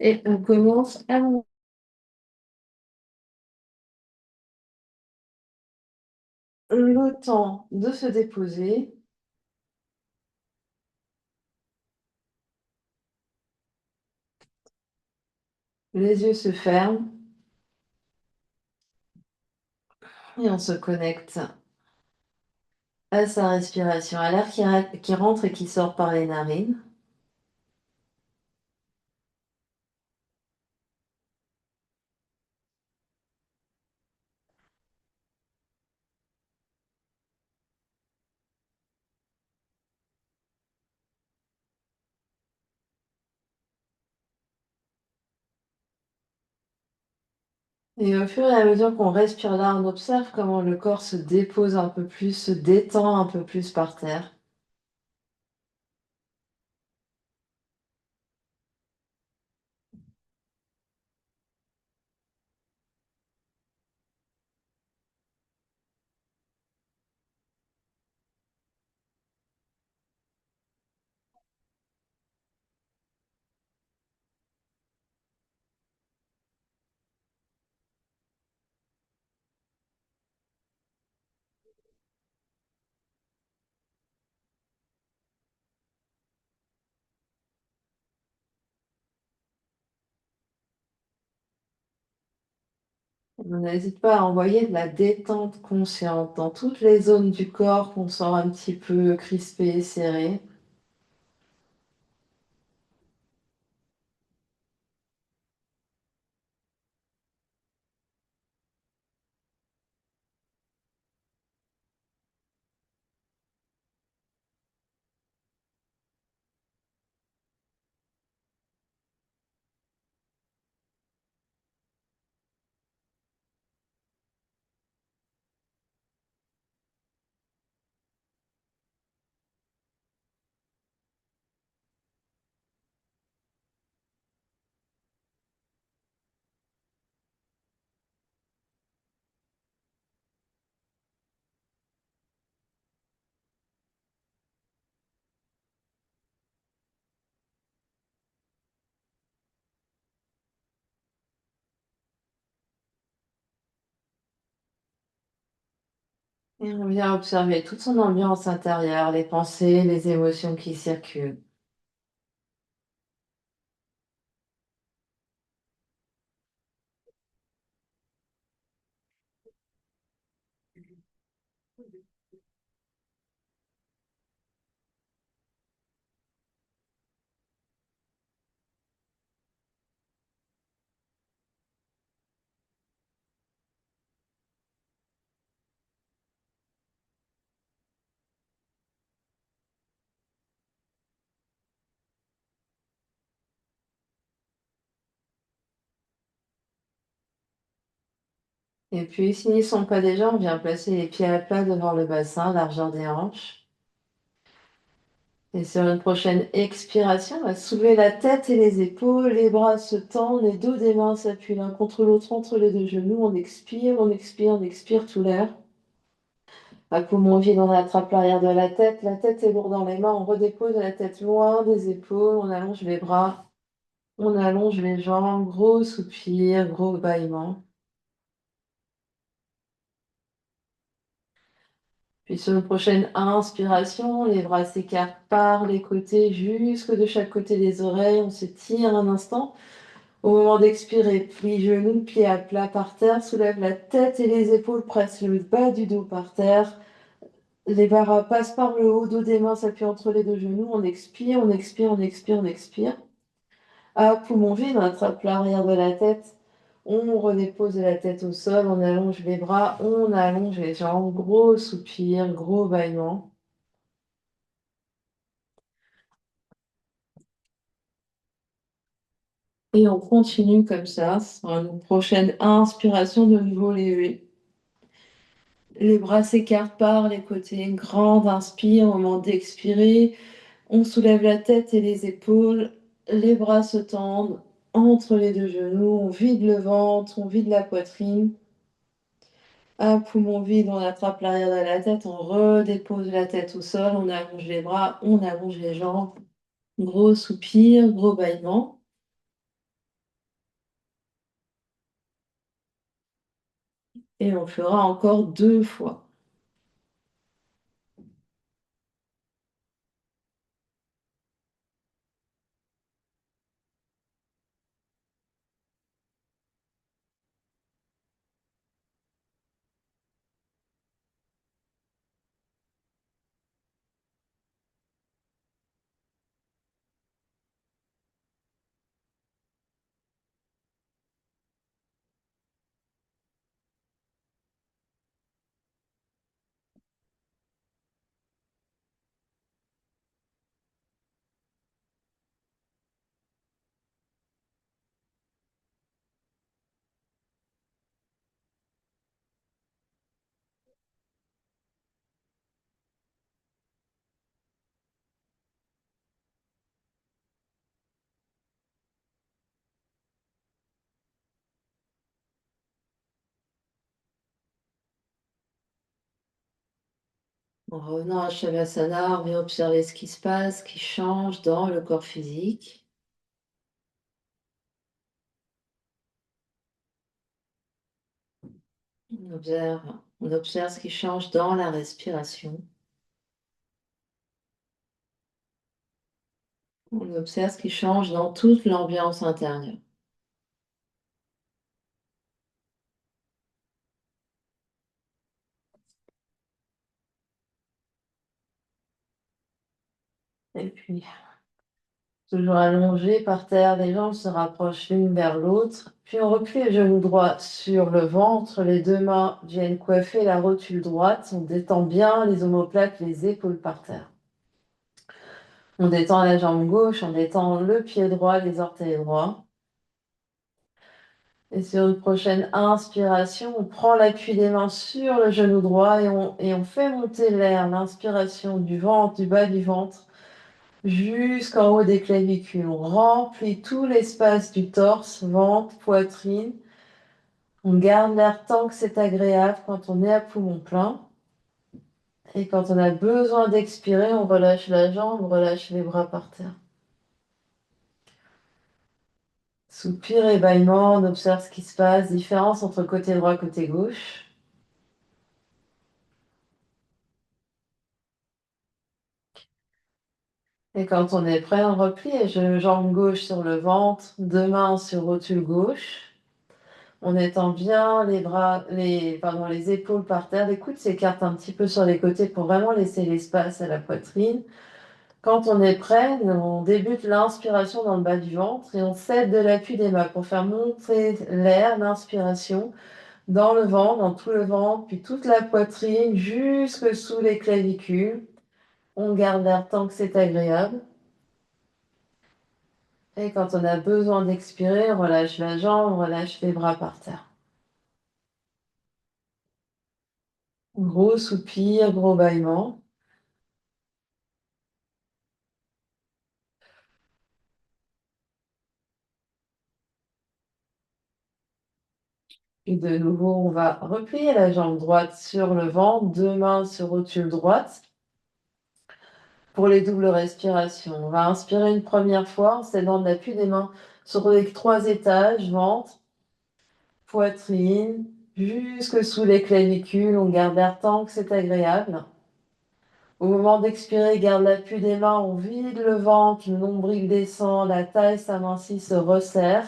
Et on commence à le temps de se déposer, les yeux se ferment et on se connecte à sa respiration, à l'air qui rentre et qui sort par les narines. Et au fur et à mesure qu'on respire là, on observe comment le corps se dépose un peu plus, se détend un peu plus par terre. On n'hésite pas à envoyer de la détente consciente dans toutes les zones du corps qu'on sent un petit peu crispées, serrées. Et on vient observer toute son ambiance intérieure, les pensées, les émotions qui circulent. Et puis, s'ils n'y sont pas déjà, on vient placer les pieds à plat devant le bassin, largeur des hanches. Et sur une prochaine expiration, on va soulever la tête et les épaules, les bras se tendent, les dos des mains s'appuient l'un contre l'autre entre les deux genoux. On expire, on expire, on expire tout l'air. À poumon vide, on attrape l'arrière de la tête est lourde dans les mains, on redépose la tête loin des épaules, on allonge les bras, on allonge les jambes, gros soupir, gros bâillement. Puis sur une prochaine inspiration, les bras s'écartent par les côtés, jusque de chaque côté des oreilles. On se tire un instant. Au moment d'expirer, plie genoux, pieds à plat par terre, soulève la tête et les épaules, presse le bas du dos par terre. Les bras passent par le haut, dos des mains s'appuie entre les deux genoux. On expire, on expire, on expire, on expire. À poumon vide, on attrape l'arrière de la tête. On redépose la tête au sol, on allonge les bras, on allonge les jambes. Gros soupir, gros bâillement. Et on continue comme ça. Sur une prochaine inspiration, de nouveau lever. Les bras s'écartent par les côtés. Grande inspire, au moment d'expirer. On soulève la tête et les épaules. Les bras se tendent entre les deux genoux. On vide le ventre, on vide la poitrine. À poumon vide, on attrape l'arrière de la tête. On redépose la tête au sol. On allonge les bras, on allonge les jambes. Gros soupir, gros bâillement. Et on fera encore 2 fois. En revenant à Shavasana, on vient observer ce qui se passe, ce qui change dans le corps physique. On observe ce qui change dans la respiration. On observe ce qui change dans toute l'ambiance intérieure. Et puis, toujours allongé par terre, les jambes se rapprochent l'une vers l'autre. Puis on replie le genou droit sur le ventre, les deux mains viennent coiffer la rotule droite. On détend bien les omoplates, les épaules par terre. On détend la jambe gauche, on détend le pied droit, les orteils droits. Et sur une prochaine inspiration, on prend l'appui des mains sur le genou droit et on fait monter l'air, l'inspiration du ventre, du bas du ventre, jusqu'en haut des clavicules. On remplit tout l'espace du torse, ventre, poitrine. On garde l'air tant que c'est agréable quand on est à poumon plein. Et quand on a besoin d'expirer, on relâche la jambe, on relâche les bras par terre. Soupir et bâillement, on observe ce qui se passe, différence entre côté droit et côté gauche. Et quand on est prêt, on replie les jambes gauche sur le ventre, deux mains sur rotule gauche. On étend bien les bras, les épaules par terre. Les coudes s'écartent un petit peu sur les côtés pour vraiment laisser l'espace à la poitrine. Quand on est prêt, on débute l'inspiration dans le bas du ventre et on cède de l'appui des mains pour faire monter l'air, l'inspiration, dans le ventre, dans tout le ventre, puis toute la poitrine, jusque sous les clavicules. On garde l'air tant que c'est agréable. Et quand on a besoin d'expirer, on relâche la jambe, on relâche les bras par terre. Gros soupir, gros bâillement. Et de nouveau, on va replier la jambe droite sur le ventre, deux mains sur rotule droite. Pour les doubles respirations, on va inspirer une première fois en s'aidant de l'appui des mains sur les 3 étages, ventre, poitrine, jusque sous les clavicules. On garde l'air tant que c'est agréable. Au moment d'expirer, garde l'appui des mains, on vide le ventre, le nombril descend, la taille s'amincit, se resserre.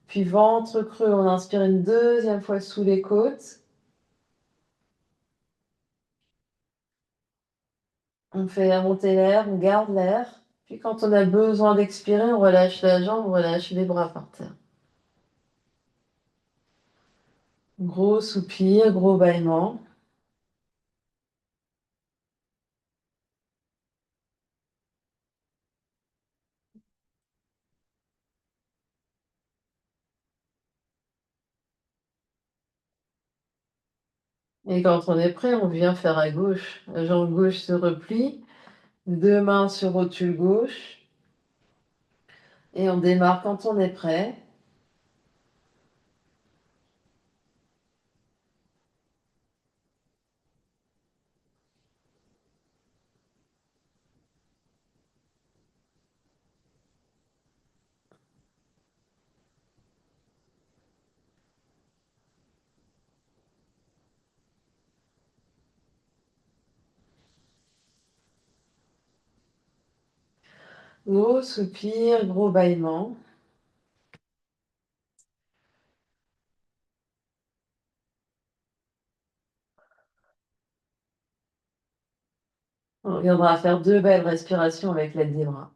Puis ventre creux, on inspire une deuxième fois sous les côtes. On fait monter l'air, on garde l'air. Puis quand on a besoin d'expirer, on relâche la jambe, on relâche les bras par terre. Gros soupir, gros bâillement. Et quand on est prêt, on vient faire à gauche. La jambe gauche se replie, deux mains sur rotule gauche. Et on démarre quand on est prêt. Gros soupir, gros bâillement. On reviendra faire 2 belles respirations avec l'aide des bras.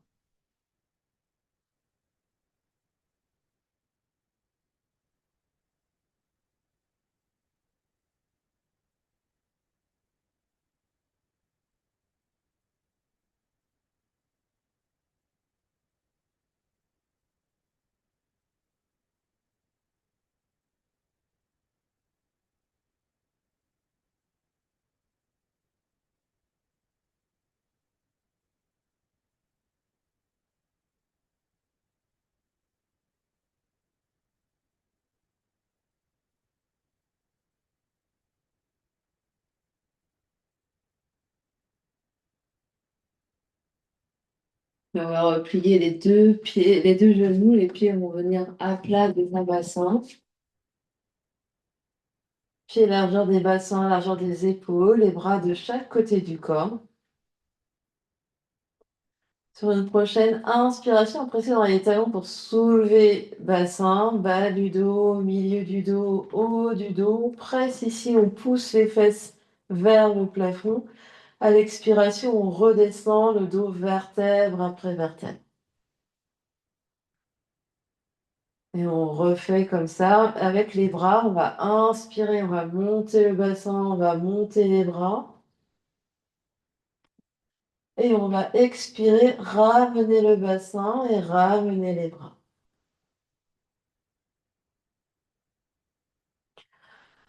On va replier les 2 pieds, les 2 genoux, les pieds vont venir à plat des bassins. Pieds largeur des bassins, largeur des épaules, les bras de chaque côté du corps. Sur une prochaine inspiration, on presse dans les talons pour soulever bassin, bas du dos, milieu du dos, haut du dos. Presse ici, on pousse les fesses vers le plafond. À l'expiration, on redescend le dos vertèbre après vertèbre. Et on refait comme ça. Avec les bras, on va inspirer, on va monter le bassin, on va monter les bras. Et on va expirer, ramener le bassin et ramener les bras.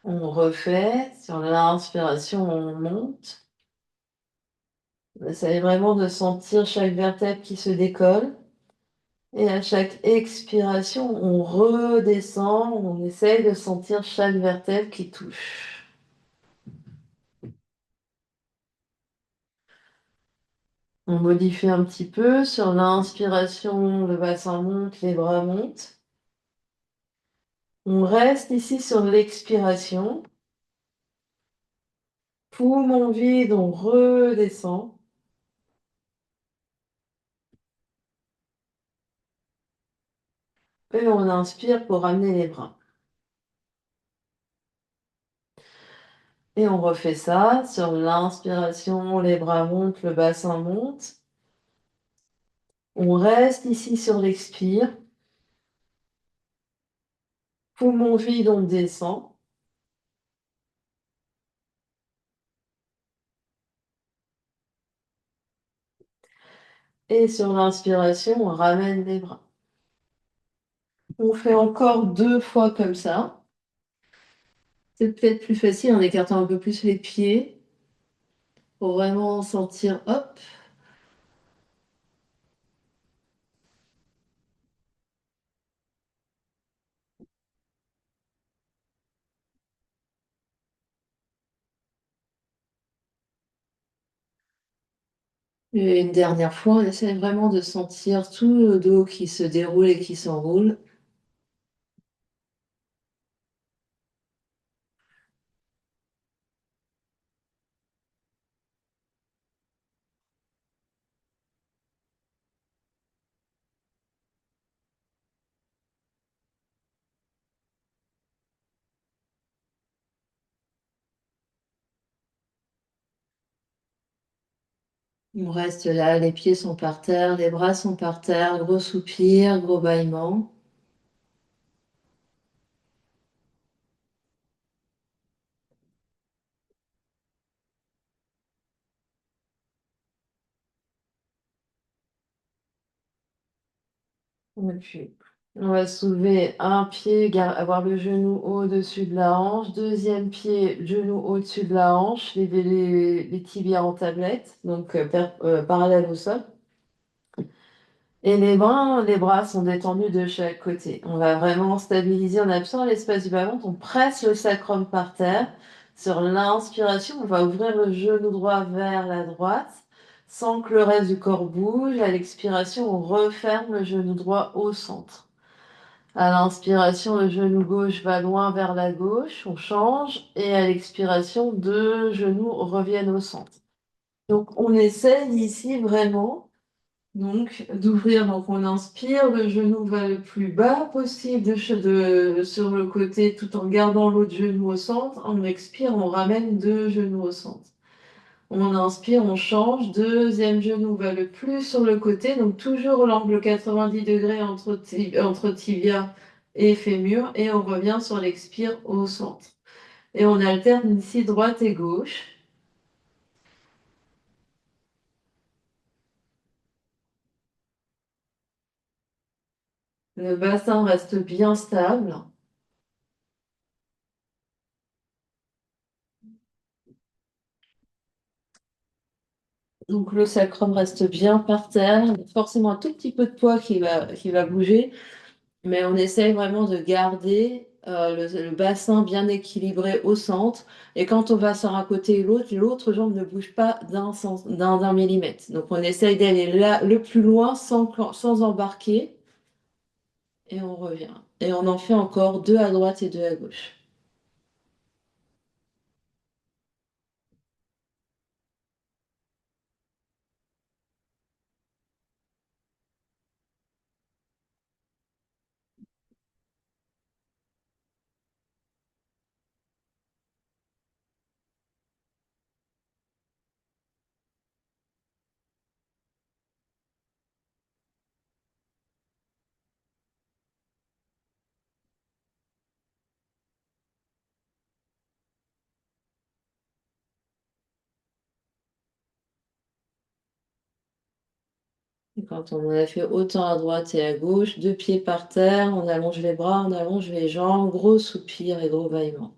On refait. Sur l'inspiration, on monte. On essaye vraiment de sentir chaque vertèbre qui se décolle. Et à chaque expiration, on redescend. On essaye de sentir chaque vertèbre qui touche. On modifie un petit peu. Sur l'inspiration, le bassin monte, les bras montent. On reste ici sur l'expiration. Poumon vide, on redescend. Et on inspire pour ramener les bras. Et on refait ça. Sur l'inspiration, les bras montent, le bassin monte. On reste ici sur l'expire. Poumon vide, on descend. Et sur l'inspiration, on ramène les bras. On fait encore 2 fois comme ça. C'est peut-être plus facile en écartant un peu plus les pieds pour vraiment sentir, hop. Et une dernière fois, on essaie vraiment de sentir tout le dos qui se déroule et qui s'enroule. On reste là, les pieds sont par terre, les bras sont par terre, gros soupir, gros bâillement. Et puis, on va soulever un pied, avoir le genou au-dessus de la hanche. Deuxième pied, genou au-dessus de la hanche, les tibias en tablette, donc parallèle au sol. Et les bras sont détendus de chaque côté. On va vraiment stabiliser en appuyant l'espace du bas-ventre. On presse le sacrum par terre. Sur l'inspiration, on va ouvrir le genou droit vers la droite sans que le reste du corps bouge. À l'expiration, on referme le genou droit au centre. À l'inspiration, le genou gauche va loin vers la gauche. On change. Et à l'expiration, 2 genoux reviennent au centre. Donc, on essaye ici vraiment Donc, d'ouvrir, donc on inspire, le genou va le plus bas possible sur le côté tout en gardant l'autre genou au centre. On expire, on ramène deux genoux au centre. On inspire, on change, deuxième genou va le plus sur le côté, donc toujours l'angle 90 degrés entre tibia et fémur, et on revient sur l'expire au centre. Et on alterne ici droite et gauche. Le bassin reste bien stable. Donc le sacrum reste bien par terre. Il y a forcément un tout petit peu de poids qui va bouger, mais on essaye vraiment de garder le bassin bien équilibré au centre. Et quand on va sur un côté et l'autre jambe ne bouge pas d'un millimètre. Donc on essaye d'aller là le plus loin sans embarquer et on revient. Et on en fait encore deux à droite et deux à gauche. Et quand on en a fait autant à droite et à gauche, deux pieds par terre, on allonge les bras, on allonge les jambes, gros soupir et gros bâillement.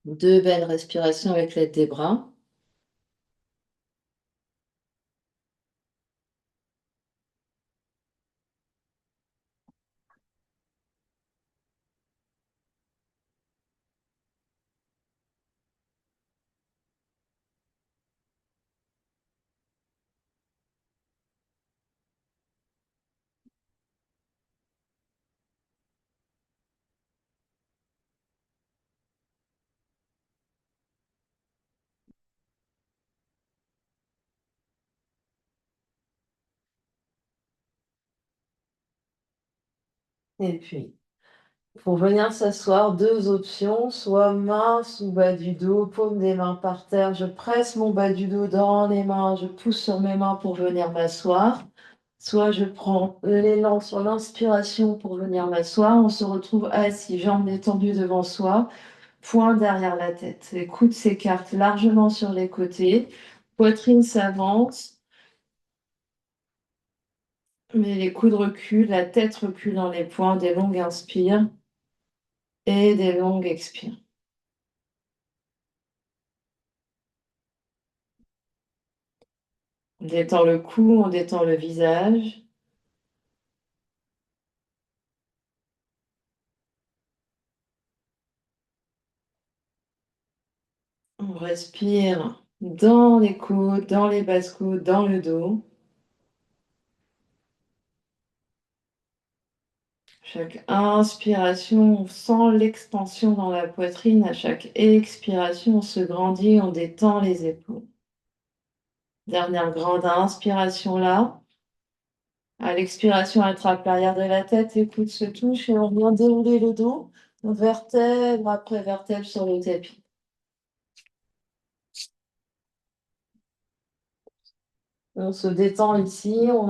Deux belles respirations avec l'aide des bras. Et puis, pour venir s'asseoir, deux options, soit main sous bas du dos, paume des mains par terre, je presse mon bas du dos dans les mains, je pousse sur mes mains pour venir m'asseoir. Soit je prends l'élan sur l'inspiration pour venir m'asseoir, on se retrouve assis, jambes détendues devant soi, poing derrière la tête. Les coudes s'écartent largement sur les côtés, poitrine s'avance, mais les coudes reculent, la tête recule dans les poings, des longues inspires et des longues expires. On détend le cou, on détend le visage. On respire dans les côtes, dans les basses-côtes, dans le dos. Chaque inspiration, on sent l'expansion dans la poitrine. À chaque expiration, on se grandit, on détend les épaules. Dernière grande inspiration là. À l'expiration, attrape l'arrière de la tête, les coudes se touchent et on vient dérouler le dos, vertèbre après vertèbre sur le tapis. On se détend ici, on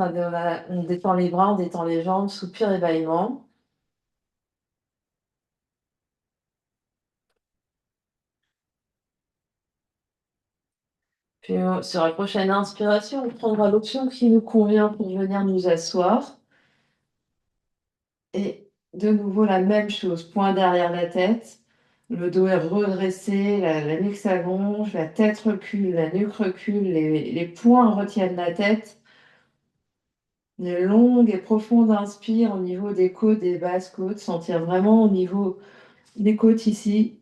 détend les bras, on détend les jambes, soupir et bâillement. Puis sur la prochaine inspiration, on prendra l'option qui nous convient pour venir nous asseoir. Et de nouveau la même chose, point derrière la tête. Le dos est redressé, la nuque s'allonge, la tête recule, la nuque recule, les poings retiennent la tête. Une longue et profonde inspire au niveau des côtes, des basses côtes, sentir vraiment au niveau des côtes ici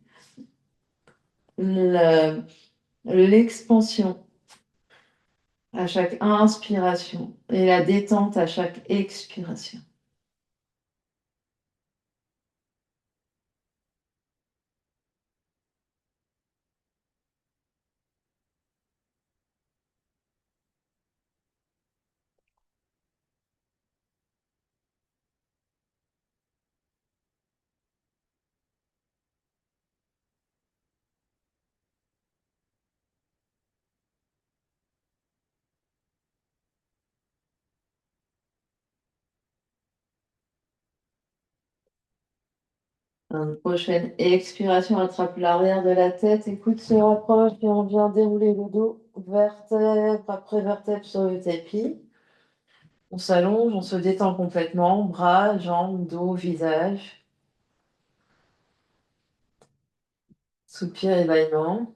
l'expansion à chaque inspiration et la détente à chaque expiration. Prochaine expiration, attrape l'arrière de la tête, écoute, se rapproche et on vient dérouler le dos, vertèbre après vertèbre sur le tapis. On s'allonge, on se détend complètement, bras, jambes, dos, visage, soupir et bâillement.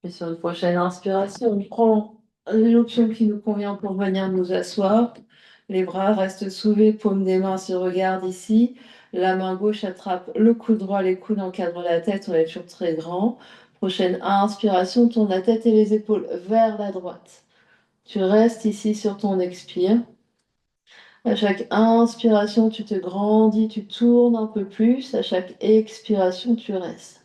Et sur une prochaine inspiration, on prend l'option qui nous convient pour venir nous asseoir. Les bras restent soulevés, paume des mains se regardent ici. La main gauche attrape le coude droit, les coudes encadrent la tête, on est toujours très grand. Prochaine inspiration, tourne la tête et les épaules vers la droite. Tu restes ici sur ton expire. À chaque inspiration, tu te grandis, tu tournes un peu plus. À chaque expiration, tu restes.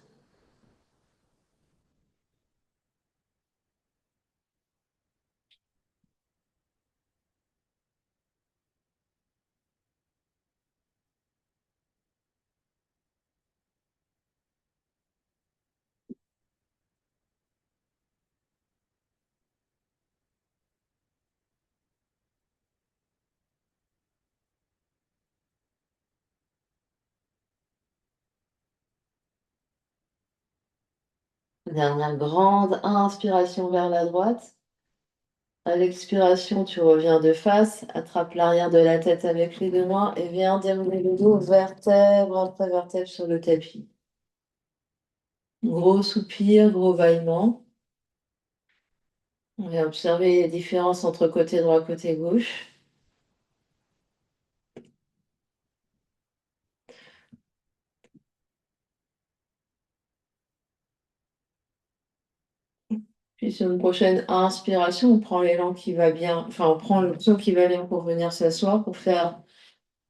Dernière grande inspiration vers la droite. À l'expiration, tu reviens de face, attrape l'arrière de la tête avec les deux mains et viens dérouler le dos vertèbre après vertèbre sur le tapis. Gros soupir, gros bâillement. On va observer les différences entre côté droit, côté gauche. Puis sur une prochaine inspiration, on prend l'élan qui va bien, enfin on prend l'option qui va bien pour venir s'asseoir, pour faire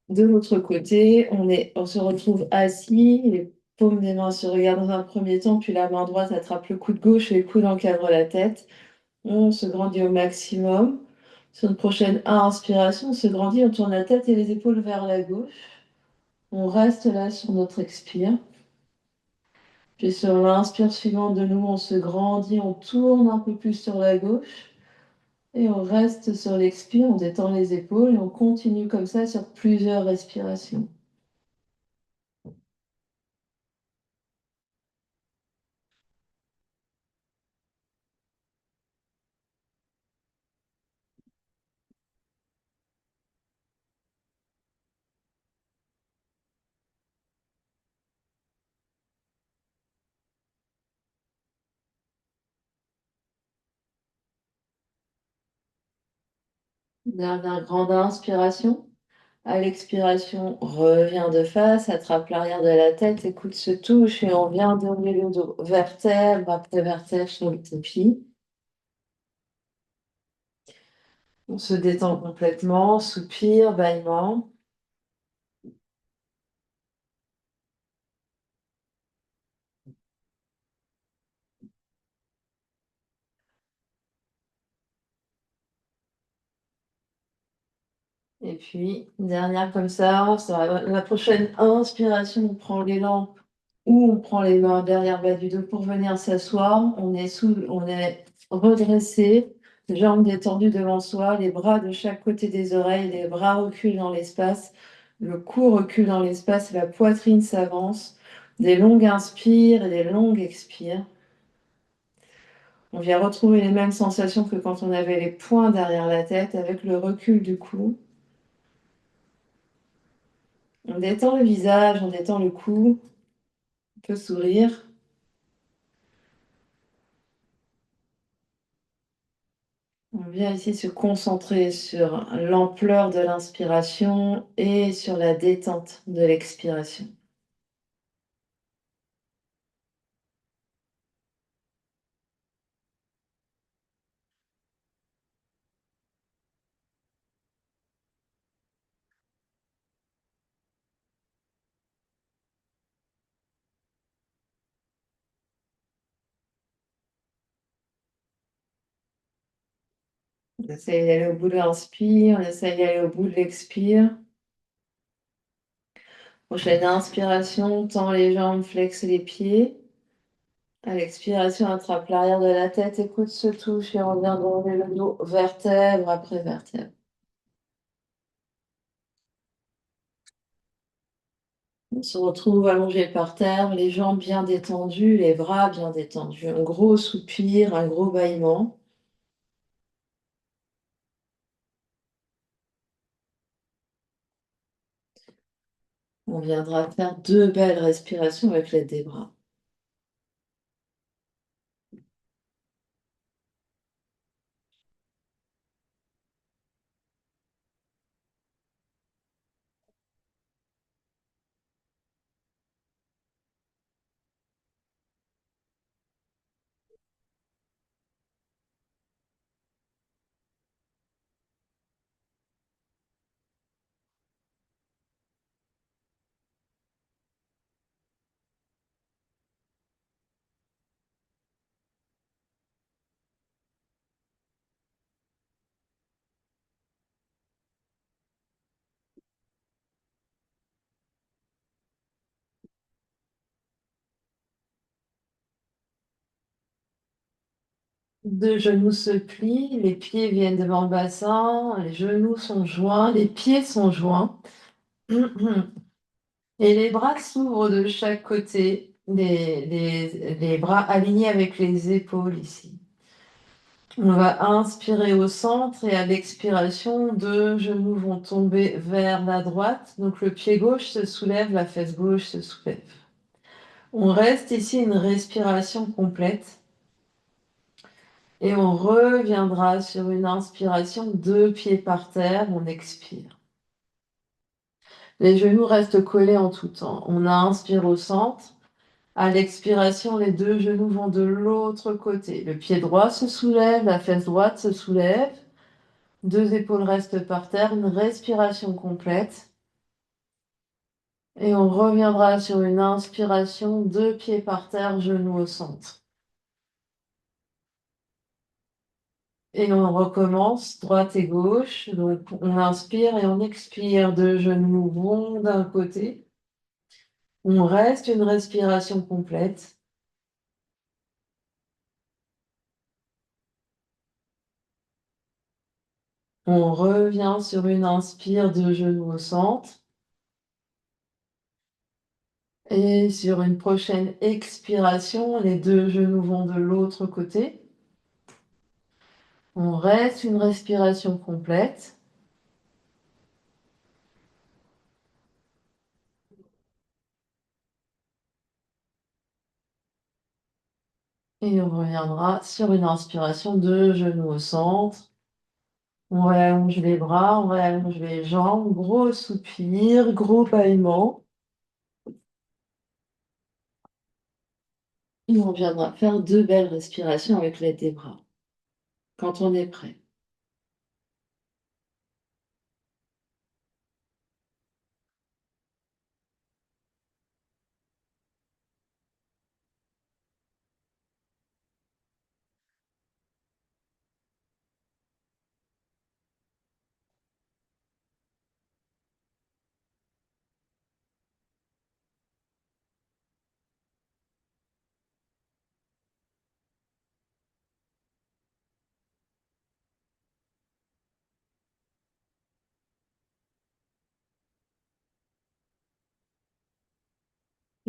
de l'autre côté. On se retrouve assis, les paumes des mains se regardent dans un premier temps, puis la main droite attrape le coude gauche et le coude encadre la tête. On se grandit au maximum. Sur une prochaine inspiration, on se grandit, on tourne la tête et les épaules vers la gauche. On reste là sur notre expire. Puis sur l'inspire suivante de nous, on se grandit, on tourne un peu plus sur la gauche. Et on reste sur l'expire, on détend les épaules et on continue comme ça sur plusieurs respirations. Dernière grande inspiration. À l'expiration, reviens de face, attrape l'arrière de la tête, écoute, se touche et on vient dérouler le dos. Vertèbre après vertèbre sur le tapis. On se détend complètement, soupir, bâillement. Et puis, dernière comme ça, la prochaine inspiration, on prend l'élan ou on prend les mains derrière bas du dos pour venir s'asseoir. On est redressé, jambes détendues devant soi, les bras de chaque côté des oreilles, les bras reculent dans l'espace, le cou recule dans l'espace, la poitrine s'avance. Des longues inspires et des longues expires. On vient retrouver les mêmes sensations que quand on avait les poings derrière la tête avec le recul du cou. On détend le visage, on détend le cou, on peut sourire. On vient ici se concentrer sur l'ampleur de l'inspiration et sur la détente de l'expiration. On essaye d'aller au bout de l'inspire, on essaye d'aller au bout de l'expire. Prochaine inspiration, tends les jambes, flexe les pieds. À l'expiration, attrape l'arrière de la tête, écoute, se touche et revient gonfler le dos, vertèbre après vertèbre. On se retrouve allongé par terre, les jambes bien détendues, les bras bien détendus. Un gros soupir, un gros bâillement. On viendra faire 2 belles respirations avec l'aide des bras. Deux genoux se plient, les pieds viennent devant le bassin, les genoux sont joints, les pieds sont joints. Et les bras s'ouvrent de chaque côté, les bras alignés avec les épaules ici. On va inspirer au centre et à l'expiration, 2 genoux vont tomber vers la droite. Donc le pied gauche se soulève, la fesse gauche se soulève. On reste ici une respiration complète. Et on reviendra sur une inspiration, 2 pieds par terre, on expire. Les genoux restent collés en tout temps. On inspire au centre. À l'expiration, les 2 genoux vont de l'autre côté. Le pied droit se soulève, la fesse droite se soulève. 2 épaules restent par terre, une respiration complète. Et on reviendra sur une inspiration, 2 pieds par terre, genoux au centre. Et on recommence, droite et gauche. Donc on inspire et on expire, 2 genoux vont d'un côté. On reste une respiration complète. On revient sur une inspire, 2 genoux au centre. Et sur une prochaine expiration, les 2 genoux vont de l'autre côté. On reste une respiration complète. Et on reviendra sur une inspiration, 2 genoux au centre. On réallonge les bras, on réallonge les jambes. Gros soupir, gros bâillement. Et on viendra faire 2 belles respirations avec l'aide des bras. Quand on est prêt.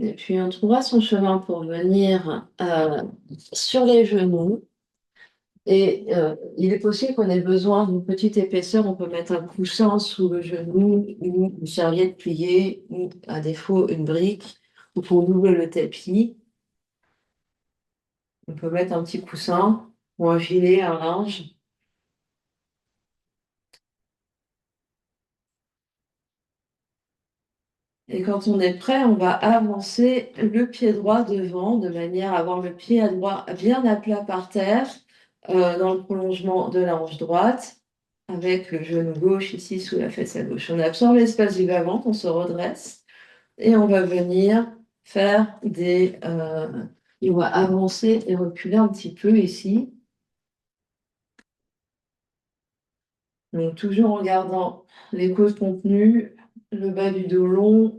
Et puis on trouvera son chemin pour venir sur les genoux. Et il est possible qu'on ait besoin d'une petite épaisseur. On peut mettre un coussin sous le genou, ou une serviette pliée, ou à défaut une brique, ou pour nouer le tapis. On peut mettre un petit coussin ou un filet, un linge. Et quand on est prêt, on va avancer le pied droit devant de manière à avoir le pied à droit bien à plat par terre, dans le prolongement de la hanche droite, avec le genou gauche ici sous la fesse à gauche. On absorbe l'espace du bas-ventre, on se redresse et on va venir faire on va avancer et reculer un petit peu ici. Donc toujours en gardant les côtes contenues, le bas du dos long.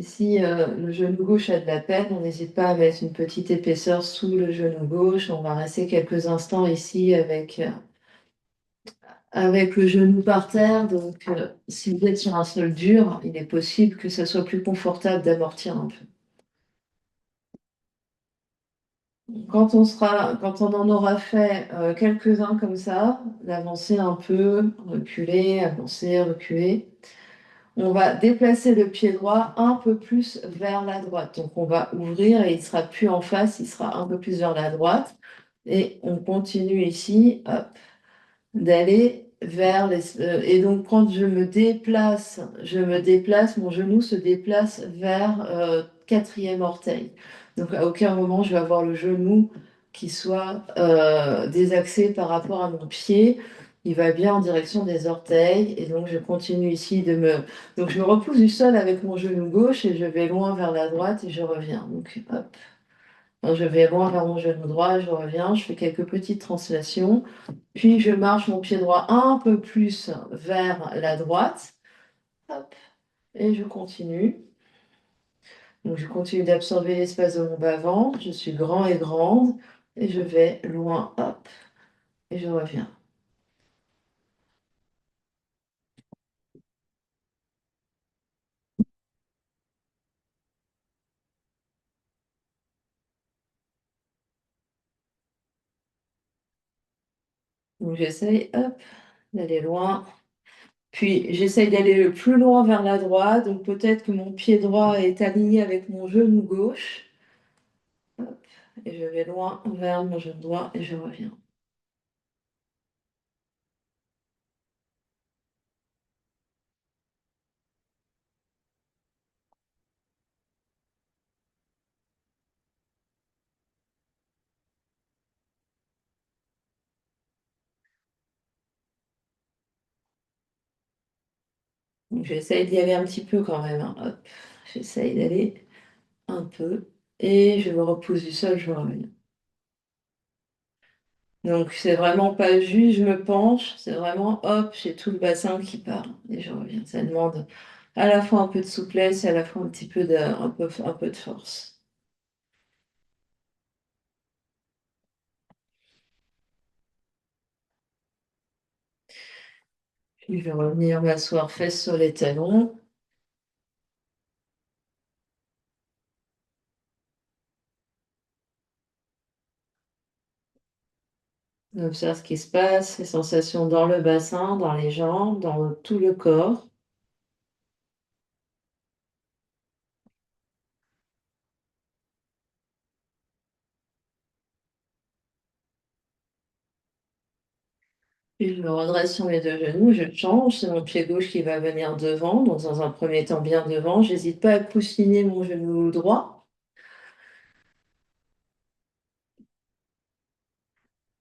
Et si le genou gauche a de la peine, on n'hésite pas à mettre une petite épaisseur sous le genou gauche. On va rester quelques instants ici avec le genou par terre. Donc, si vous êtes sur un sol dur, il est possible que ça soit plus confortable d'amortir un peu. Quand on en aura fait quelques-uns comme ça, d'avancer un peu, reculer, avancer, reculer, on va déplacer le pied droit un peu plus vers la droite. Donc on va ouvrir et il sera plus en face, il sera un peu plus vers la droite. Et on continue ici, hop, d'aller vers et donc quand je me déplace, mon genou se déplace vers quatrième orteil. Donc à aucun moment je vais avoir le genou qui soit désaxé par rapport à mon pied. Il va bien en direction des orteils et donc je continue ici de me... Donc je me repousse du sol avec mon genou gauche et je vais loin vers la droite et je reviens. Donc hop. Donc, je vais loin vers mon genou droit, je reviens, je fais quelques petites translations. Puis je marche mon pied droit un peu plus vers la droite. Hop, et je continue. Donc je continue d'absorber l'espace de mon bas-ventre. Je suis grand et grande. Et je vais loin. Hop, et je reviens. Donc j'essaye, hop, d'aller loin. Puis j'essaye d'aller le plus loin vers la droite. Donc peut-être que mon pied droit est aligné avec mon genou gauche. Hop, et je vais loin vers mon genou droit et je reviens. Donc j'essaye d'y aller un petit peu quand même, hein. Hop, j'essaye d'aller un peu et je me repousse du sol, je reviens. Donc c'est vraiment pas juste, je me penche, c'est vraiment hop, j'ai tout le bassin qui part et je reviens. Ça demande à la fois un peu de souplesse et à la fois un petit peu un peu de force. Puis je vais revenir m'asseoir fesses sur les talons. On observe ce qui se passe, les sensations dans le bassin, dans les jambes, dans tout le corps. Puis je me redresse sur mes deux genoux, je change, c'est mon pied gauche qui va venir devant, donc dans un premier temps bien devant. J'hésite pas à coussiner mon genou droit.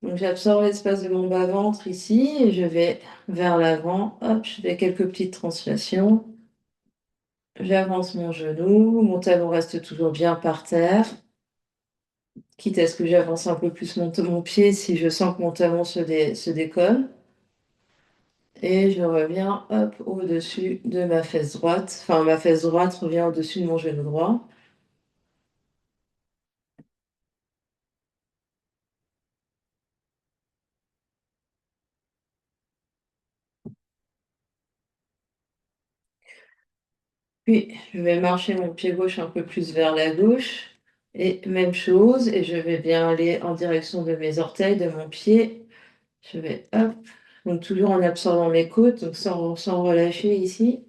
Donc j'absorbe l'espace de mon bas-ventre ici et je vais vers l'avant. Hop, je fais quelques petites translations. J'avance mon genou, mon talon reste toujours bien par terre. Quitte à ce que j'avance un peu plus mon pied si je sens que mon talon se décolle. Et je reviens hop au-dessus de ma fesse droite. Enfin, ma fesse droite revient au-dessus de mon genou droit. Puis je vais marcher mon pied gauche un peu plus vers la gauche. Et même chose, et je vais bien aller en direction de mes orteils, de mon pied. Je vais hop, donc toujours en absorbant mes côtes, donc sans relâcher ici.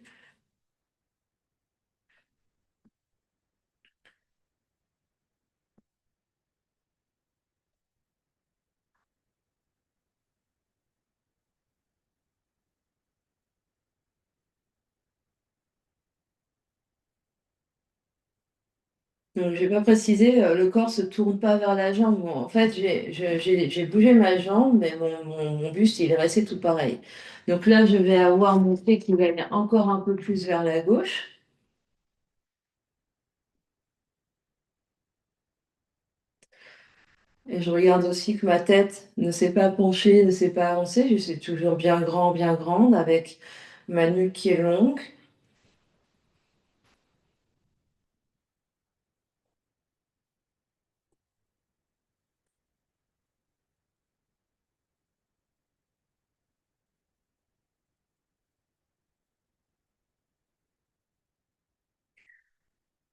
Donc j'ai pas précisé, le corps se tourne pas vers la jambe. En fait, j'ai bougé ma jambe, mais mon buste, il est resté tout pareil. Donc là, je vais avoir mon pied qui va aller encore un peu plus vers la gauche. Et je regarde aussi que ma tête ne s'est pas penchée, ne s'est pas avancée. Je suis toujours bien grand, bien grande, avec ma nuque qui est longue.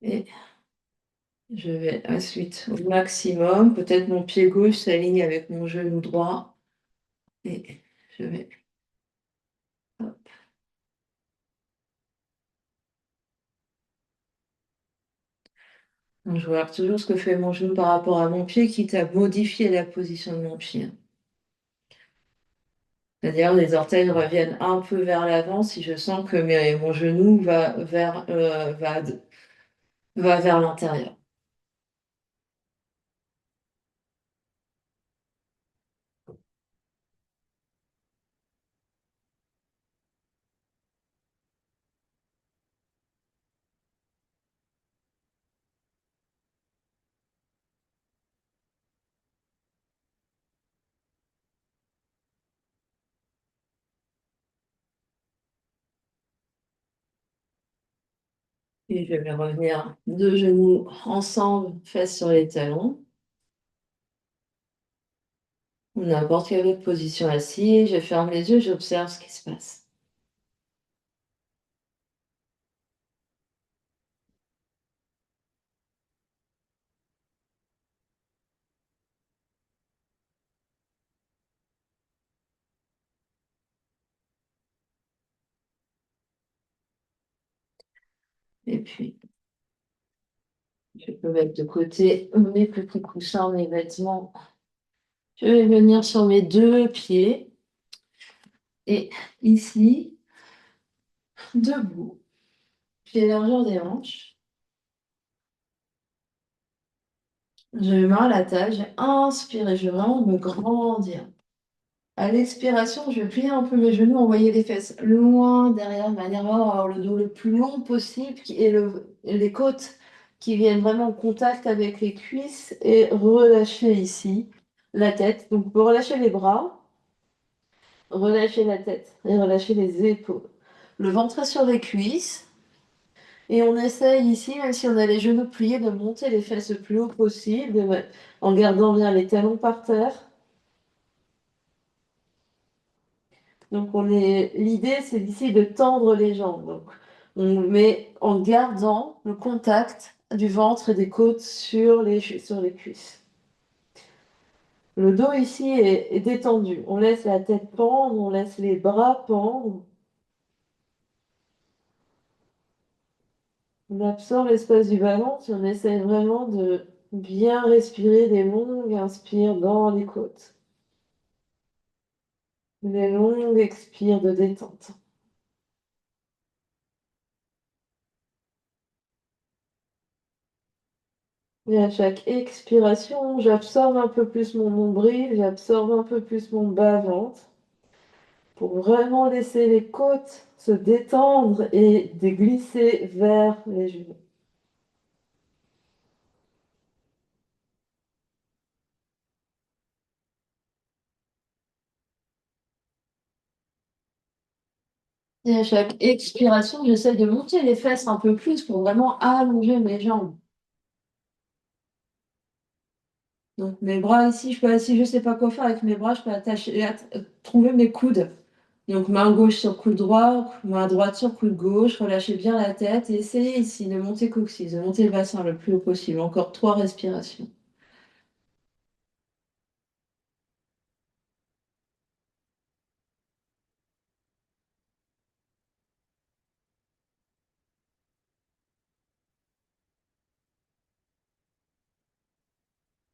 Et je vais ensuite au maximum, peut-être mon pied gauche s'aligne avec mon genou droit. Et je vais, hop. Donc, je regarde toujours ce que fait mon genou par rapport à mon pied, quitte à modifier la position de mon pied. C'est-à-dire les orteils reviennent un peu vers l'avant si je sens que mon genou va vers l'intérieur. Et je vais revenir deux genoux ensemble, fesses sur les talons. Ou n'importe quelle autre position assise. Je ferme les yeux, j'observe ce qui se passe. Et puis, je peux mettre de côté mes petits coussins, mes vêtements. Je vais venir sur mes deux pieds. Et ici, debout, pied largeur des hanches. Je mets main à la table, j'ai inspiré, je vais vraiment me grandir. À l'expiration, je vais plier un peu mes genoux, envoyer les fesses loin derrière, de manière à avoir le dos le plus long possible et les côtes qui viennent vraiment en contact avec les cuisses et relâcher ici la tête. Donc, pour relâcher les bras, relâcher la tête et relâcher les épaules. Le ventre est sur les cuisses. Et on essaye ici, même si on a les genoux pliés, de monter les fesses le plus haut possible, en gardant bien les talons par terre. Donc l'idée, c'est d'ici de tendre les jambes. Donc on met en gardant le contact du ventre et des côtes sur les cuisses. Le dos ici est détendu. On laisse la tête pendre, on laisse les bras pendre. On absorbe l'espace du bas-ventre et on essaie vraiment de bien respirer des longues inspires dans les côtes. Des longues expires de détente. Et à chaque expiration, j'absorbe un peu plus mon nombril, j'absorbe un peu plus mon bas-ventre pour vraiment laisser les côtes se détendre et de glisser vers les genoux. Et à chaque expiration, j'essaie de monter les fesses un peu plus pour vraiment allonger mes jambes. Donc mes bras ici, si je ne sais pas quoi faire avec mes bras, je peux trouver mes coudes. Donc main gauche sur coude droit, main droite sur coude gauche, relâchez bien la tête et essayez ici de monter coccyx, de monter le bassin le plus haut possible. Encore 3 respirations.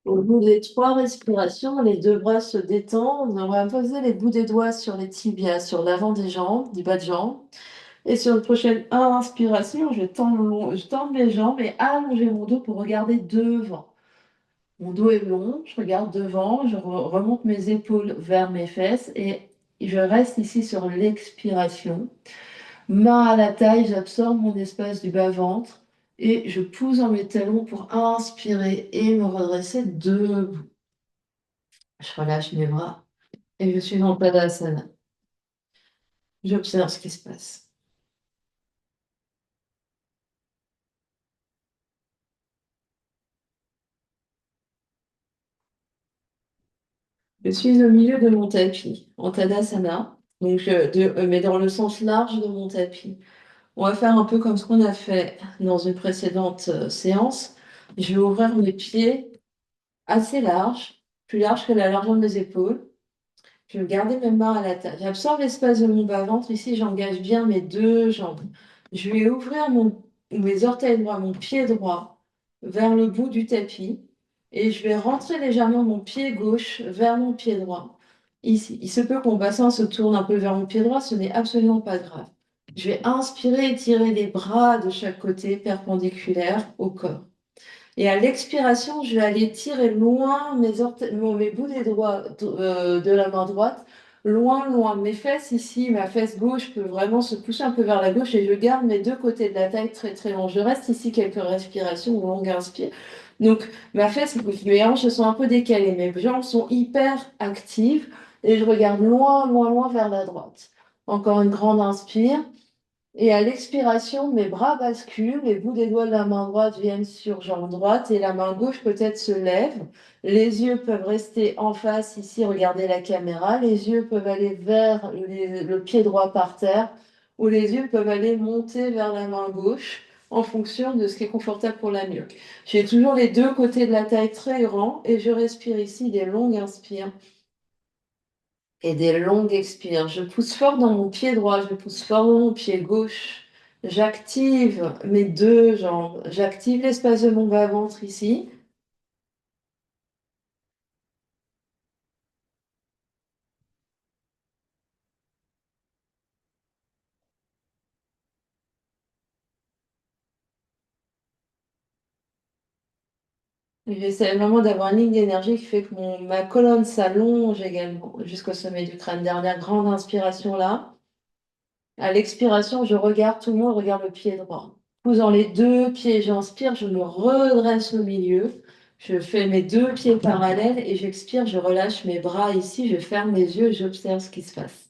Au bout des 3 respirations, les deux bras se détendent. On va poser les bouts des doigts sur les tibias, sur l'avant des jambes, du bas de jambe. Et sur une prochaine inspiration, je tends mes jambes et allonger mon dos pour regarder devant. Mon dos est long, je regarde devant, remonte mes épaules vers mes fesses et je reste ici sur l'expiration. Main à la taille, j'absorbe mon espace du bas-ventre et je pousse dans mes talons pour inspirer et me redresser debout. Je relâche mes bras et je suis en Tadasana. J'observe ce qui se passe. Je suis au milieu de mon tapis, en Tadasana, mais dans le sens large de mon tapis. On va faire un peu comme ce qu'on a fait dans une précédente séance. Je vais ouvrir mes pieds assez larges, plus larges que la largeur de mes épaules. Je vais garder mes mains à la table. J'absorbe l'espace de mon bas-ventre. Ici, j'engage bien mes deux jambes. Je vais ouvrir mes orteils droits, mon pied droit vers le bout du tapis. Et je vais rentrer légèrement mon pied gauche vers mon pied droit. Ici, il se peut que mon bassin se tourne un peu vers mon pied droit, ce n'est absolument pas grave. Je vais inspirer et tirer les bras de chaque côté perpendiculaires au corps. Et à l'expiration, je vais aller tirer loin mes bouts des doigts de la main droite, loin, loin. Mes fesses ici, ma fesse gauche peut vraiment se pousser un peu vers la gauche et je garde mes deux côtés de la taille très très longs. Je reste ici quelques respirations ou longues inspire. Donc ma fesse, mes hanches sont un peu décalées, mes jambes sont hyper actives et je regarde loin, loin, loin vers la droite. Encore une grande inspire. Et à l'expiration, mes bras basculent, les bouts des doigts de la main droite viennent sur jambe droite et la main gauche peut-être se lève. Les yeux peuvent rester en face ici, regarder la caméra. Les yeux peuvent aller vers le pied droit par terre ou les yeux peuvent aller monter vers la main gauche en fonction de ce qui est confortable pour la nuque. J'ai toujours les deux côtés de la taille très grands et je respire ici des longues inspires et des longues expires. Je pousse fort dans mon pied droit, je pousse fort dans mon pied gauche. J'active mes deux jambes. J'active l'espace de mon bas-ventre ici. J'essaie vraiment d'avoir une ligne d'énergie qui fait que ma colonne s'allonge également jusqu'au sommet du crâne. Dernière grande inspiration là. À l'expiration, je regarde, tout le monde regarde le pied droit. Posant les deux pieds, j'inspire, je me redresse au milieu. Je fais mes deux pieds parallèles et j'expire, je relâche mes bras ici, je ferme les yeux et j'observe ce qui se passe.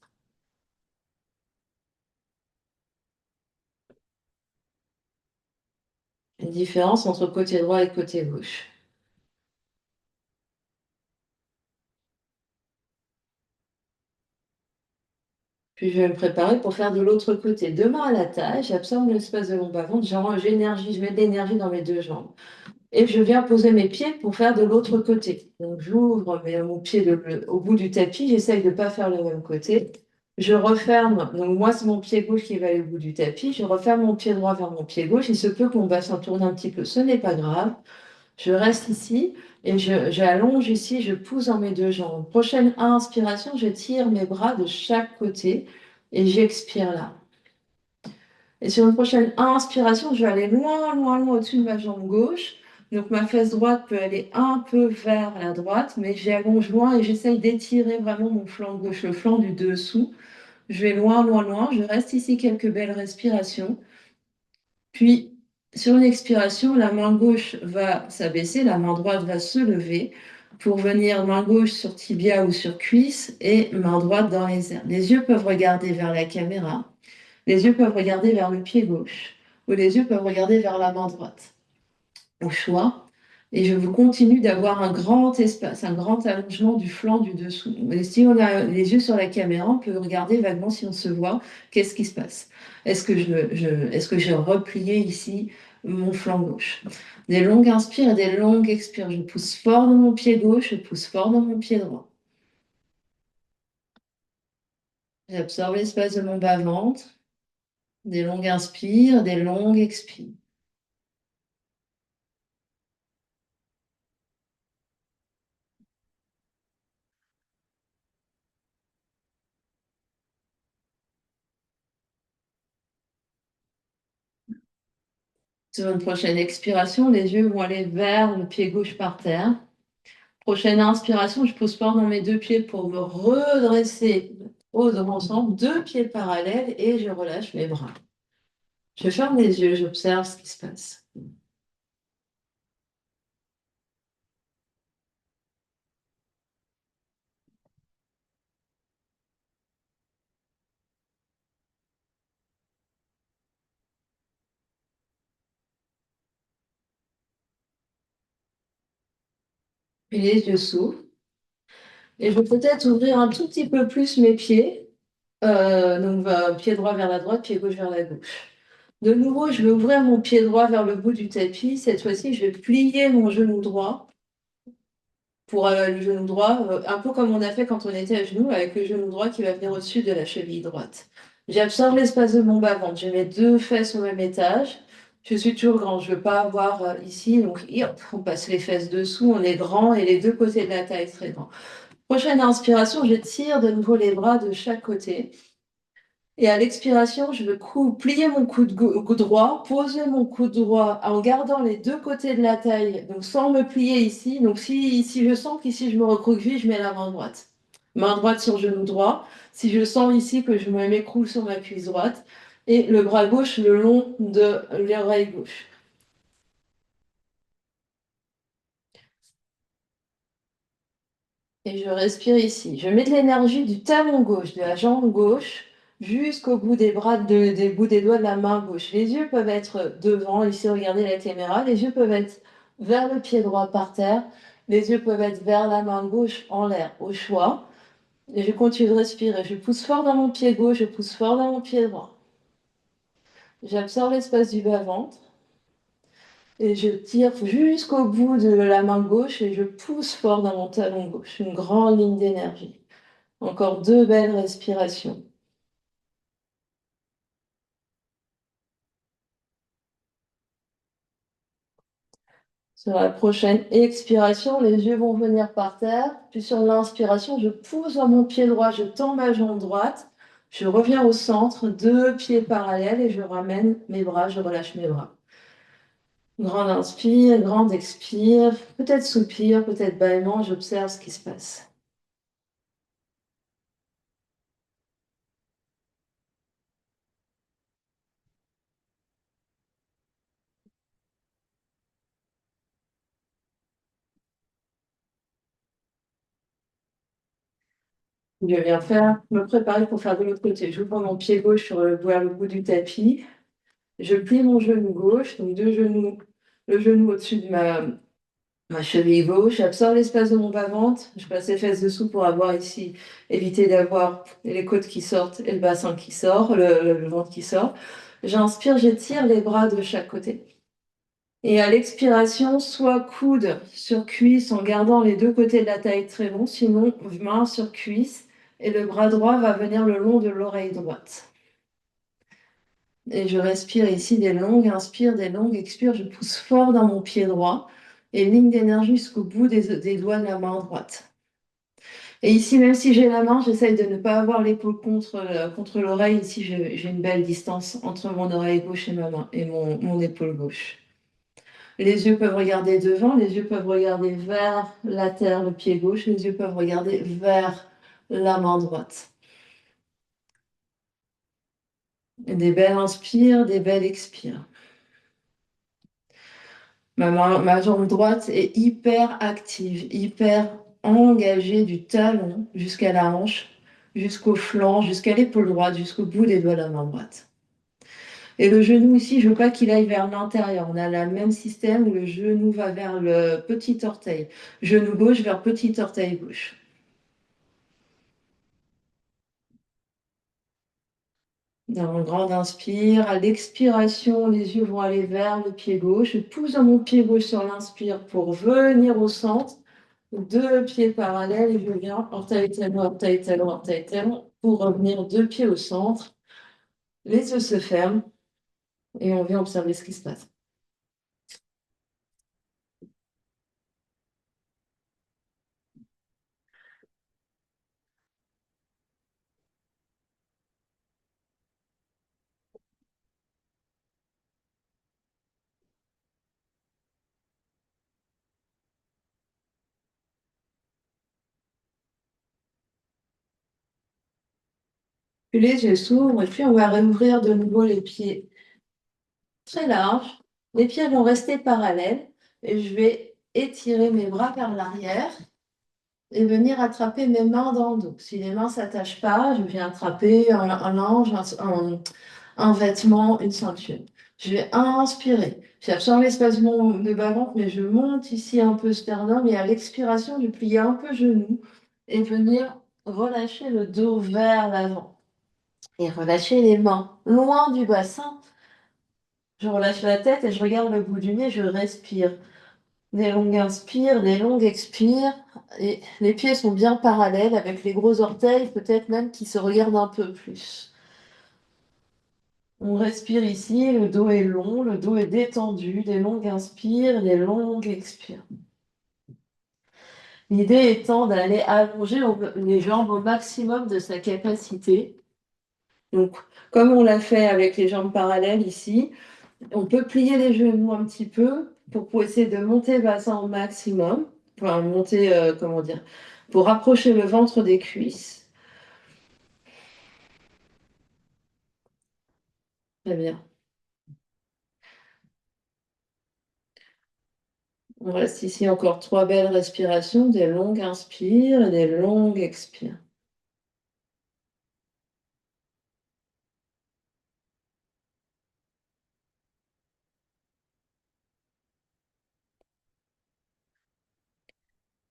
Une différence entre côté droit et côté gauche. Puis je vais me préparer pour faire de l'autre côté. Deux mains à la taille, j'absorbe l'espace de mon bas-ventre, j'énergie, je mets de l'énergie dans mes deux jambes. Et je viens poser mes pieds pour faire de l'autre côté. Donc j'ouvre mon pied au bout du tapis, j'essaye de ne pas faire le même côté. Je referme, donc moi c'est mon pied gauche qui va aller au bout du tapis, je referme mon pied droit vers mon pied gauche, il se peut que mon bassin tourne un petit peu, ce n'est pas grave. Je reste ici et j'allonge ici, je pousse dans mes deux jambes. Prochaine inspiration, je tire mes bras de chaque côté et j'expire là. Et sur une prochaine inspiration, je vais aller loin, loin, loin au-dessus de ma jambe gauche. Donc ma fesse droite peut aller un peu vers la droite, mais j'allonge loin et j'essaye d'étirer vraiment mon flanc gauche, le flanc du dessous. Je vais loin, loin, loin. Je reste ici quelques belles respirations. Puis, sur une expiration, la main gauche va s'abaisser, la main droite va se lever pour venir main gauche sur tibia ou sur cuisse et main droite dans les airs. Les yeux peuvent regarder vers la caméra. Les yeux peuvent regarder vers le pied gauche ou les yeux peuvent regarder vers la main droite, au choix. Et je vous continue d'avoir un grand espace, un grand allongement du flanc du dessous. Et si on a les yeux sur la caméra, on peut regarder vaguement si on se voit, qu'est-ce qui se passe. Est-ce que j'ai replié ici mon flanc gauche? Des longues inspires et des longues expires. Je pousse fort dans mon pied gauche, je pousse fort dans mon pied droit. J'absorbe l'espace de mon bas-ventre. Des longues inspires, des longues expires. Sur une prochaine expiration, les yeux vont aller vers le pied gauche par terre. Prochaine inspiration, je pose fort dans mes deux pieds pour me redresser aux ensemble, deux pieds parallèles et je relâche mes bras. Je ferme les yeux, j'observe ce qui se passe. Puis les yeux s'ouvrent et je vais peut-être ouvrir un tout petit peu plus mes pieds. Donc pied droit vers la droite, pied gauche vers la gauche. De nouveau, je vais ouvrir mon pied droit vers le bout du tapis. Cette fois-ci, je vais plier mon genou droit pour le genou droit, un peu comme on a fait quand on était à genoux, avec le genou droit qui va venir au-dessus de la cheville droite. J'absorbe l'espace de mon bas-ventre. Je mets deux fesses au même étage. Je suis toujours grand. Je ne veux pas avoir ici. Donc, hop, on passe les fesses dessous. On est grand et les deux côtés de la taille très grand. Prochaine inspiration, je tire de nouveau les bras de chaque côté. Et à l'expiration, je vais plier mon coude droit, poser mon coude droit en gardant les deux côtés de la taille, donc sans me plier ici. Donc si je sens qu'ici je me recroqueville, je mets la main droite. Main droite sur genou droit. Si je sens ici que je m'écroule sur ma cuisse droite. Et le bras gauche le long de l'oreille gauche. Et je respire ici. Je mets de l'énergie du talon gauche, de la jambe gauche, jusqu'au bout des bras, des bouts des doigts de la main gauche. Les yeux peuvent être devant, ici, regardez la caméra. Les yeux peuvent être vers le pied droit par terre. Les yeux peuvent être vers la main gauche en l'air, au choix. Et je continue de respirer. Je pousse fort dans mon pied gauche, je pousse fort dans mon pied droit. J'absorbe l'espace du bas-ventre. Et je tire jusqu'au bout de la main gauche et je pousse fort dans mon talon gauche. Une grande ligne d'énergie. Encore deux belles respirations. Sur la prochaine expiration, les yeux vont venir par terre. Puis sur l'inspiration, je pousse dans mon pied droit, je tends ma jambe droite. Je reviens au centre, deux pieds parallèles et je ramène mes bras, je relâche mes bras. Grande inspire, grande expire, peut-être soupir, peut-être bâillement, j'observe ce qui se passe. Je viens me préparer pour faire de l'autre côté. J'ouvre mon pied gauche vers le bout du tapis. Je plie mon genou gauche, donc deux genoux, le genou au-dessus de ma cheville gauche. J'absorbe l'espace de mon bas-ventre. Je passe les fesses dessous pour avoir ici, éviter d'avoir les côtes qui sortent et le bassin qui sort, le ventre qui sort. J'inspire, j'étire les bras de chaque côté. Et à l'expiration, soit coude sur cuisse en gardant les deux côtés de la taille très longs, sinon main sur cuisse et le bras droit va venir le long de l'oreille droite. Et je respire ici des longues inspires, des longues expires. Je pousse fort dans mon pied droit et ligne d'énergie jusqu'au bout des doigts de la main droite. Et ici, même si j'ai la main, j'essaye de ne pas avoir l'épaule contre l'oreille. Ici, j'ai une belle distance entre mon oreille gauche et ma main et mon épaule gauche. Les yeux peuvent regarder devant, les yeux peuvent regarder vers la terre, le pied gauche, les yeux peuvent regarder vers la main droite. Et des belles inspires, des belles expires. Ma jambe droite est hyper active, hyper engagée du talon jusqu'à la hanche, jusqu'au flanc, jusqu'à l'épaule droite, jusqu'au bout des doigts de la main droite. Et le genou ici, je veux pas qu'il aille vers l'intérieur. On a le même système où le genou va vers le petit orteil. Genou gauche vers petit orteil gauche. Dans une grande inspire, à l'expiration, les yeux vont aller vers le pied gauche. Je pousse dans mon pied gauche sur l'inspire pour venir au centre. Deux pieds parallèles et je viens orteil, talon, orteil, talon, orteil, talon pour revenir deux pieds au centre. Les yeux se ferment et on vient observer ce qui se passe. Puis les yeux s'ouvrent et puis on va réouvrir de nouveau les pieds très larges. Les pieds vont rester parallèles et je vais étirer mes bras vers l'arrière et venir attraper mes mains dans le dos. Si les mains ne s'attachent pas, je viens attraper un linge, un vêtement, une ceinture. Je vais inspirer. J'absorbe l'espace de bas-ventre, mais je monte ici un peu sternum et à l'expiration, je plie un peu genou et venir relâcher le dos vers l'avant. Et relâcher les mains loin du bassin Je relâche la tête et je regarde le bout du nez, je respire. Des longues inspires, des longues expires. Et les pieds sont bien parallèles avec les gros orteils, peut-être même qui se regardent un peu plus. On respire ici, le dos est long, le dos est détendu, des longues inspires, des longues expires. L'idée étant d'aller allonger les jambes au maximum de sa capacité. Donc, comme on l'a fait avec les jambes parallèles ici, on peut plier les genoux un petit peu pour essayer de monter le bassin au maximum. Enfin, monter, comment dire, pour rapprocher le ventre des cuisses. Très bien. On reste ici encore 3 belles respirations, des longues inspires et des longues expires.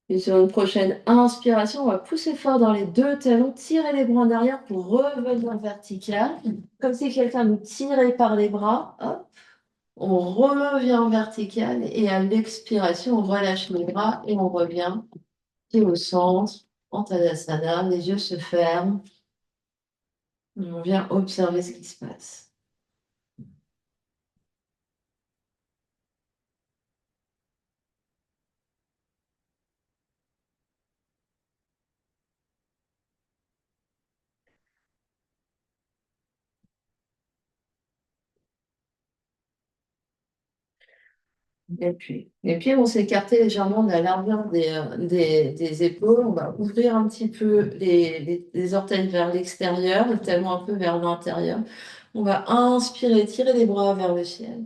Et sur une prochaine inspiration, on va pousser fort dans les 2 talons, tirer les bras en arrière pour revenir vertical, comme si quelqu'un nous tirait par les bras. Hop, on revient en vertical et à l'expiration, on relâche les bras et on revient pied au centre, en Tadasana, les yeux se ferment, et on vient observer ce qui se passe. Et puis, les pieds vont s'écarter légèrement de la largeur des épaules. On va ouvrir un petit peu les orteils vers l'extérieur, les talons un peu vers l'intérieur. On va inspirer, tirer les bras vers le ciel.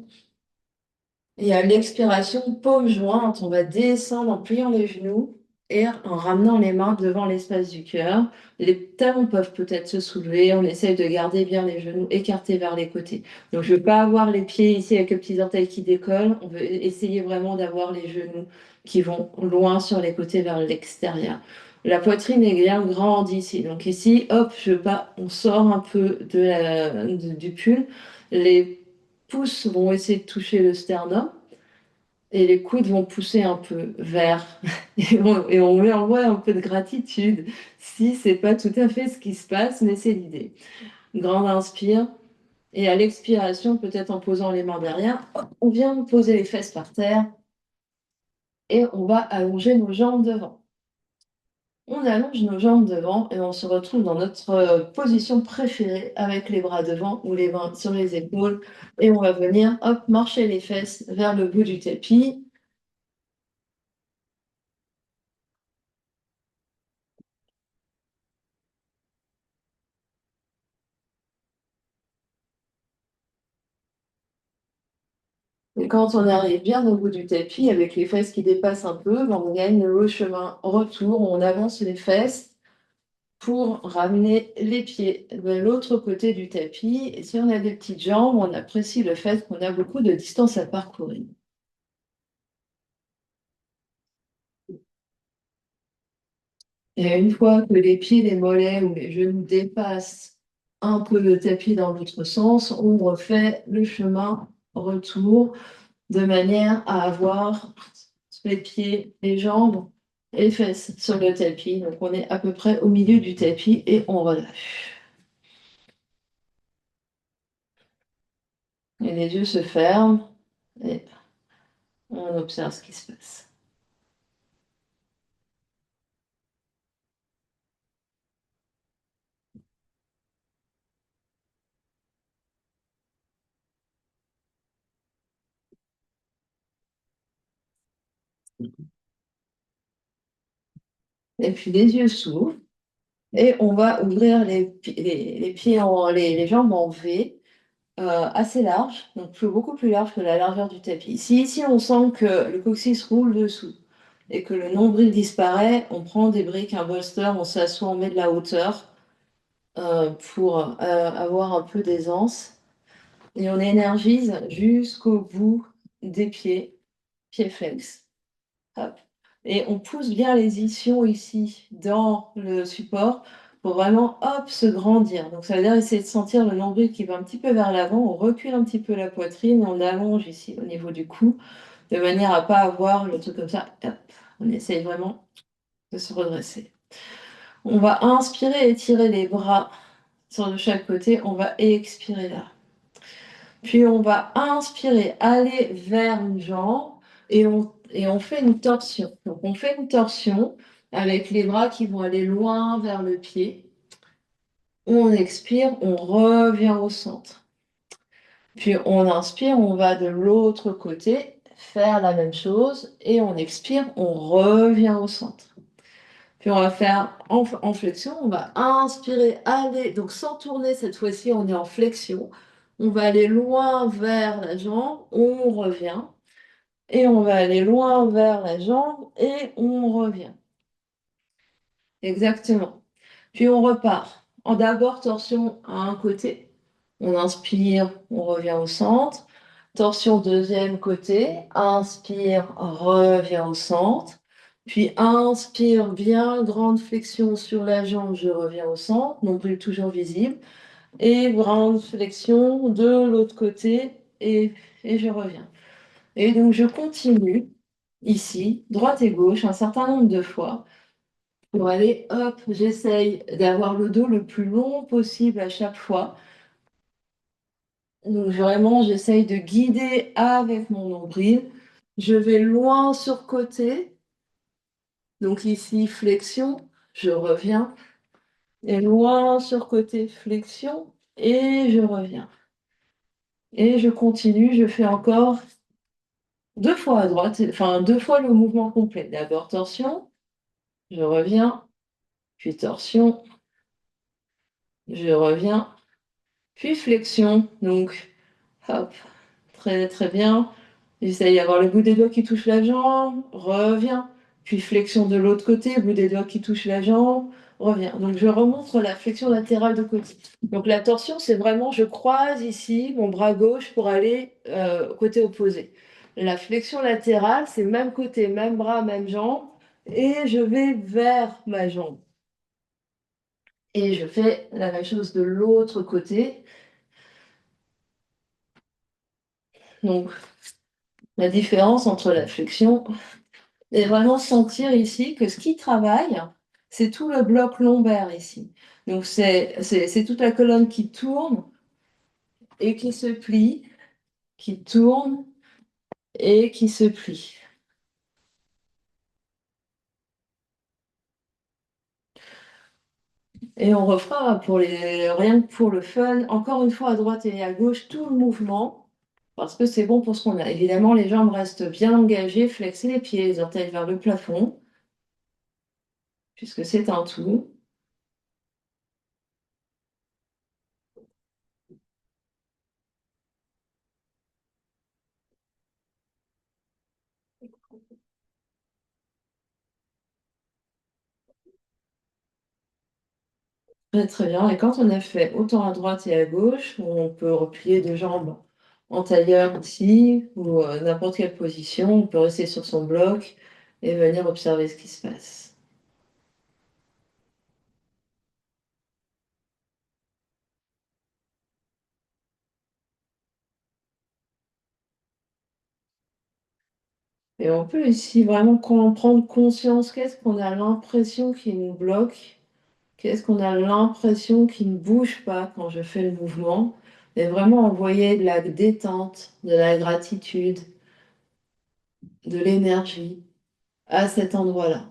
Et à l'expiration, paume jointe, on va descendre en pliant les genoux et en ramenant les mains devant l'espace du cœur. Les talons peuvent peut-être se soulever. On essaye de garder bien les genoux écartés vers les côtés. Donc, je ne veux pas avoir les pieds ici avec les petits orteils qui décollent. On veut essayer vraiment d'avoir les genoux qui vont loin sur les côtés vers l'extérieur. La poitrine est bien grande ici. Donc ici, hop, on sort un peu du pull. Les pouces vont essayer de toucher le sternum et les coudes vont pousser un peu vers. Et on met en voie un peu de gratitude si c'est pas tout à fait ce qui se passe, mais c'est l'idée. Grande inspire et à l'expiration, peut-être en posant les mains derrière, on vient poser les fesses par terre et on va allonger nos jambes devant. On allonge nos jambes devant et on se retrouve dans notre position préférée avec les bras devant ou les mains sur les épaules. Et on va venir, hop, marcher les fesses vers le bout du tapis. Et quand on arrive bien au bout du tapis, avec les fesses qui dépassent un peu, ben, on gagne le chemin retour. On avance les fesses pour ramener les pieds de l'autre côté du tapis. Et si on a des petites jambes, on apprécie le fait qu'on a beaucoup de distance à parcourir. Et une fois que les pieds, les mollets ou les genoux dépassent un peu le tapis dans l'autre sens, on refait le chemin retour de manière à avoir les pieds, les jambes et les fesses sur le tapis. Donc on est à peu près au milieu du tapis et on relâche. Et les yeux se ferment et on observe ce qui se passe. Et puis les yeux s'ouvrent et on va ouvrir les pieds les jambes en V. Assez large, donc beaucoup plus large que la largeur du tapis. Si ici on sent que le coccyx roule dessous et que le nombril disparaît, on prend des briques, un bolster, on s'assoit, on met de la hauteur pour avoir un peu d'aisance. Et on énergise jusqu'au bout des pieds, pieds flex. Hop. Et on pousse bien les ischions ici dans le support pour vraiment, hop, se grandir. Donc, ça veut dire essayer de sentir le nombril qui va un petit peu vers l'avant. On recule un petit peu la poitrine et on allonge ici au niveau du cou, de manière à pas avoir le truc comme ça. Hop, on essaye vraiment de se redresser. On va inspirer et étirer les bras sur de chaque côté. On va expirer là. Puis on va inspirer, aller vers une jambe et on fait une torsion. Donc on fait une torsion avec les bras qui vont aller loin vers le pied. On expire, on revient au centre. Puis on inspire, on va de l'autre côté faire la même chose et on expire, on revient au centre. Puis on va faire en flexion, on va inspirer, aller, donc sans tourner cette fois-ci, on est en flexion. On va aller loin vers la jambe, on revient. Et on va aller loin vers la jambe et on revient. Exactement. Puis on repart. En d'abord torsion à un côté. On inspire, on revient au centre. Torsion deuxième côté. Inspire, revient au centre. Puis inspire, bien grande flexion sur la jambe, je reviens au centre, nombril toujours visible. Et grande flexion de l'autre côté et je reviens. Et donc je continue ici, droite et gauche, un certain nombre de fois pour aller, hop, j'essaye d'avoir le dos le plus long possible à chaque fois. Donc vraiment, j'essaye de guider avec mon nombril. Je vais loin sur côté. Donc ici, flexion, je reviens. Et loin sur côté, flexion, et je reviens. Et je continue, je fais encore 2 fois à droite, enfin 2 fois le mouvement complet. D'abord torsion, je reviens, puis torsion, je reviens, puis flexion. Donc, hop, très très bien. J'essaye d'avoir le bout des doigts qui touche la jambe, reviens, puis flexion de l'autre côté, bout des doigts qui touche la jambe, reviens. Donc, je remontre la flexion latérale de côté. Donc, la torsion, c'est vraiment, je croise ici mon bras gauche pour aller côté opposé. La flexion latérale, c'est même côté, même bras, même jambe, et je vais vers ma jambe. Et je fais la même chose de l'autre côté. Donc, la différence entre la flexion et vraiment sentir ici que ce qui travaille, c'est tout le bloc lombaire ici. Donc, c'est toute la colonne qui tourne et qui se plie, qui tourne et qui se plie. Et on refera rien que pour le fun, encore une fois à droite et à gauche, tout le mouvement, parce que c'est bon pour ce qu'on a. Évidemment, les jambes restent bien engagées, flexez les pieds, les orteils vers le plafond, puisque c'est un tout. Très, très bien. Et quand on a fait autant à droite et à gauche, on peut replier deux jambes en tailleur ici, ou n'importe quelle position. On peut rester sur son bloc et venir observer ce qui se passe. Et on peut ici vraiment prendre conscience, qu'est-ce qu'on a l'impression qui nous bloque, qu'est-ce qu'on a l'impression qui ne bouge pas quand je fais le mouvement, et vraiment envoyer de la détente, de la gratitude, de l'énergie à cet endroit-là.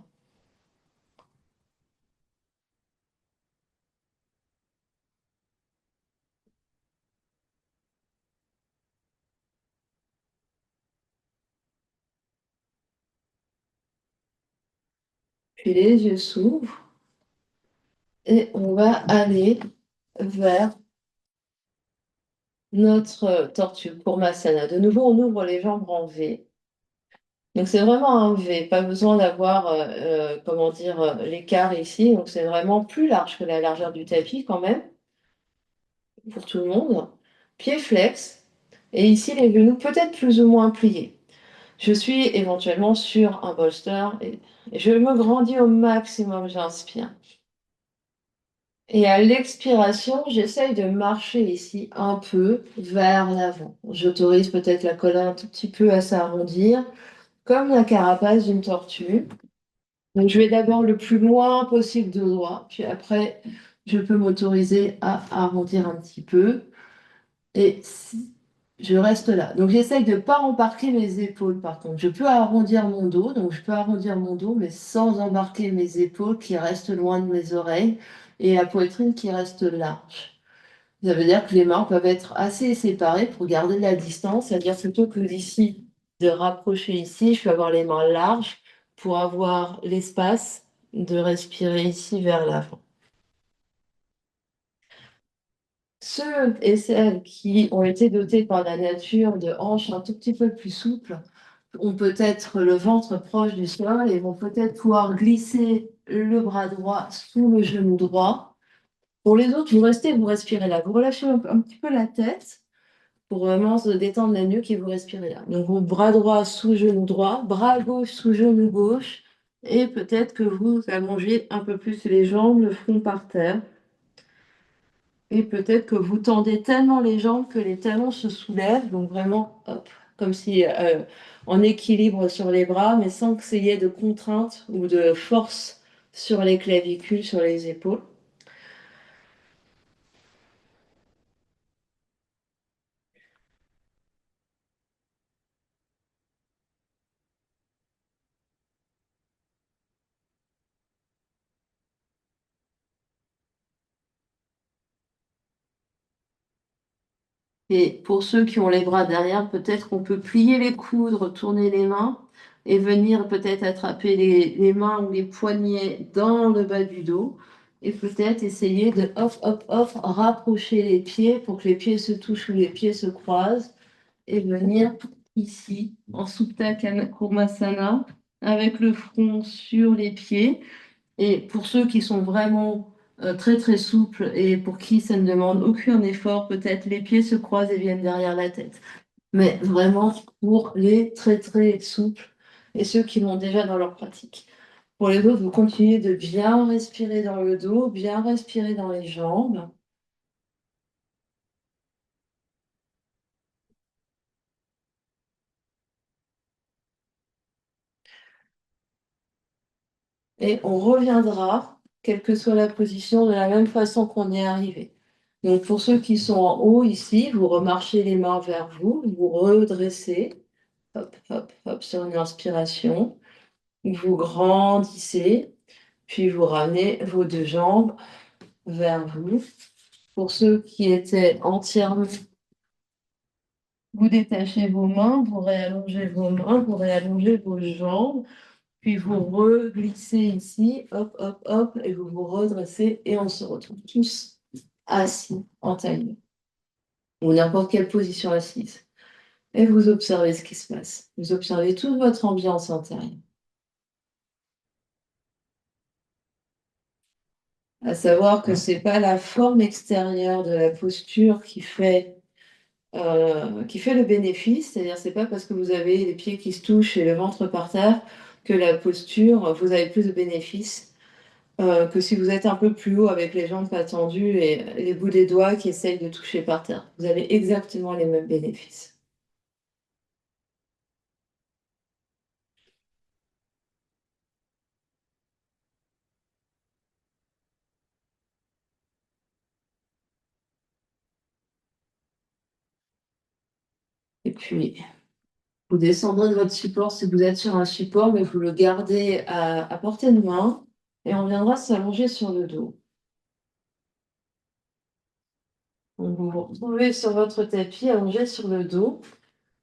Puis les yeux s'ouvrent et on va aller vers notre tortue Kurmasana. De nouveau, on ouvre les jambes en V. Donc c'est vraiment un V, pas besoin d'avoir, comment dire, l'écart ici. Donc c'est vraiment plus large que la largeur du tapis quand même, pour tout le monde. Pieds flex. Et ici, les genoux peut-être plus ou moins pliés. Je suis éventuellement sur un bolster et je me grandis au maximum, j'inspire. Et à l'expiration, j'essaye de marcher ici un peu vers l'avant. J'autorise peut-être la colonne un tout petit peu à s'arrondir, comme la carapace d'une tortue. Donc je vais d'abord le plus loin possible de droit, puis après, je peux m'autoriser à arrondir un petit peu. Et je reste là. Donc j'essaye de ne pas embarquer mes épaules par contre. Je peux arrondir mon dos, donc je peux arrondir mon dos, mais sans embarquer mes épaules qui restent loin de mes oreilles et la poitrine qui reste large. Ça veut dire que les mains peuvent être assez séparées pour garder la distance, c'est-à-dire plutôt que d'ici, de rapprocher ici, je peux avoir les mains larges pour avoir l'espace de respirer ici vers l'avant. Ceux et celles qui ont été dotés par la nature de hanches un tout petit peu plus souples ont peut-être le ventre proche du sol et vont peut-être pouvoir glisser le bras droit sous le genou droit. Pour les autres, vous respirez là. Vous relâchez un petit peu la tête pour vraiment se détendre la nuque et vous respirez là. Donc, vos bras droit sous genou droit, bras gauche sous genou gauche et peut-être que vous allongez un peu plus les jambes, le front par terre. Et peut-être que vous tendez tellement les jambes que les talons se soulèvent, donc vraiment, hop, comme si en équilibre sur les bras, mais sans qu'il y ait de contrainte ou de force sur les clavicules, sur les épaules. Et pour ceux qui ont les bras derrière, peut-être qu'on peut plier les coudes, retourner les mains et venir peut-être attraper les mains ou les poignets dans le bas du dos. Et peut-être essayer de hop, hop, hop, rapprocher les pieds pour que les pieds se touchent ou les pieds se croisent et venir ici en Supta Kurmasana avec le front sur les pieds. Et pour ceux qui sont vraiment très très souples et pour qui ça ne demande aucun effort, peut-être les pieds se croisent et viennent derrière la tête. Mais vraiment pour les très très souples et ceux qui l'ont déjà dans leur pratique. Pour les autres, vous continuez de bien respirer dans le dos, bien respirer dans les jambes. Et on reviendra, quelle que soit la position, de la même façon qu'on est arrivé. Donc pour ceux qui sont en haut ici, vous remarchez les mains vers vous, vous redressez, hop, hop, hop, sur une inspiration, vous grandissez, puis vous ramenez vos deux jambes vers vous. Pour ceux qui étaient entièrement, vous détachez vos mains, vous réallongez vos jambes. Puis vous reglissez ici, hop, hop, hop, et vous vous redressez et on se retrouve tous assis en taille ou n'importe quelle position assise. Et vous observez ce qui se passe. Vous observez toute votre ambiance intérieure. À savoir que c'est pas la forme extérieure de la posture qui fait le bénéfice. C'est-à-dire, c'est pas parce que vous avez les pieds qui se touchent et le ventre par terre que la posture, vous avez plus de bénéfices. Que si vous êtes un peu plus haut avec les jambes pas tendues et les bouts des doigts qui essayent de toucher par terre. Vous avez exactement les mêmes bénéfices. Et puis, vous descendrez de votre support si vous êtes sur un support, mais vous le gardez à portée de main et on viendra s'allonger sur le dos. Donc, vous vous retrouvez sur votre tapis allongé sur le dos.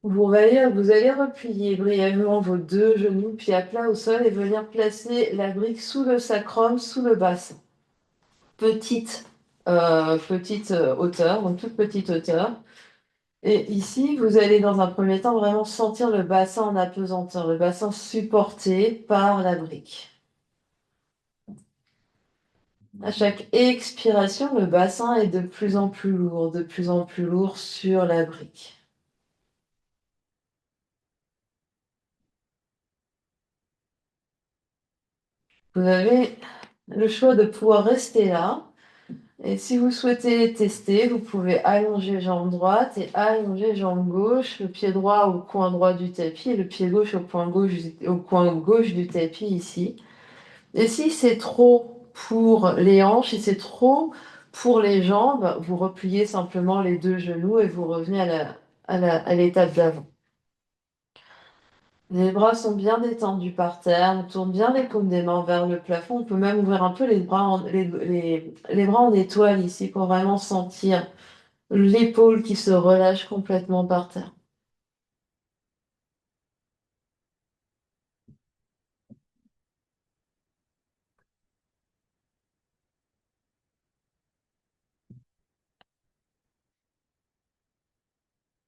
Vous allez replier brièvement vos deux genoux, pieds à plat au sol et venir placer la brique sous le sacrum, sous le bassin. Petite hauteur, donc toute petite hauteur. Et ici, vous allez dans un premier temps vraiment sentir le bassin en apesanteur, le bassin supporté par la brique. À chaque expiration, le bassin est de plus en plus lourd sur la brique. Vous avez le choix de pouvoir rester là, Et si vous souhaitez tester, vous pouvez allonger jambe droite et allonger jambe gauche, le pied droit au coin droit du tapis et le pied gauche au coin gauche du tapis ici. Et si c'est trop pour les hanches et c'est trop pour les jambes, vous repliez simplement les deux genoux et vous revenez à l'étape d'avant. Les bras sont bien détendus par terre, on tourne bien les paumes des mains vers le plafond. On peut même ouvrir un peu les bras en étoile ici pour vraiment sentir l'épaule qui se relâche complètement par terre.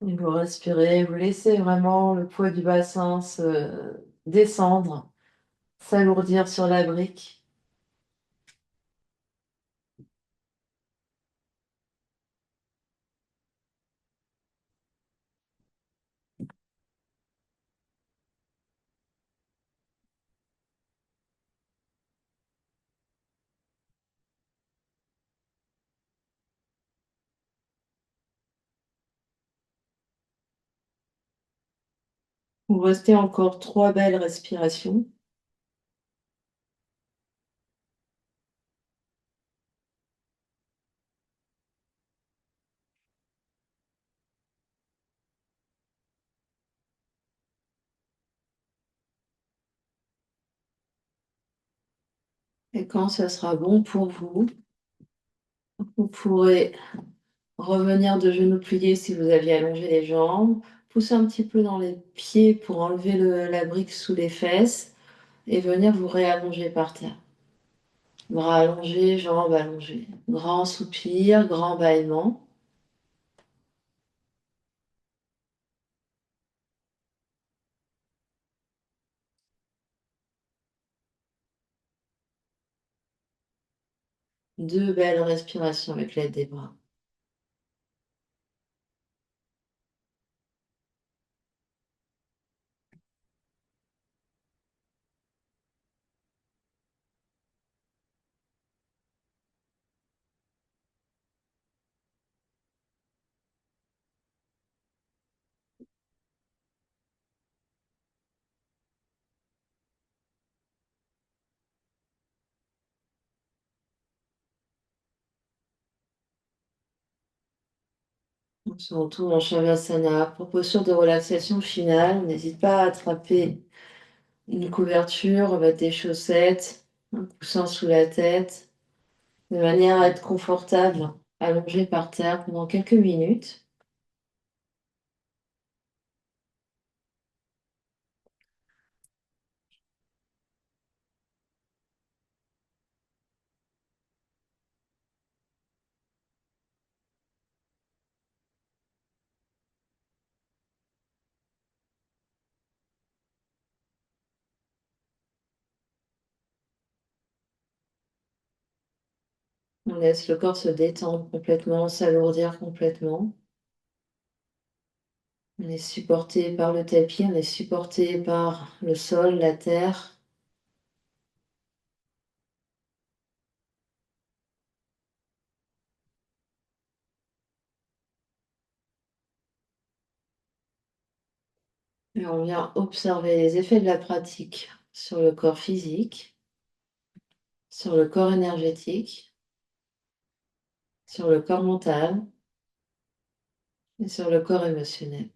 Et vous respirez, vous laissez vraiment le poids du bassin se descendre, s'alourdir sur la brique. Vous restez encore 3 belles respirations. Et quand ce sera bon pour vous, vous pourrez revenir de genoux pliés si vous aviez allongé les jambes, pousser un petit peu dans les pieds pour enlever la brique sous les fesses et venir vous réallonger par terre. Bras allongés, jambes allongées. Grand soupir, grand bâillement. 2 belles respirations avec l'aide des bras. On se retourne en Shavasana. Pour posture de relaxation finale, on n'hésite pas à attraper une couverture, mettre des chaussettes, un coussin sous la tête, de manière à être confortable, allongé par terre pendant quelques minutes. On laisse le corps se détendre complètement, s'alourdir complètement. On est supporté par le tapis, on est supporté par le sol, la terre. Et on vient observer les effets de la pratique sur le corps physique, sur le corps énergétique, sur le corps mental et sur le corps émotionnel.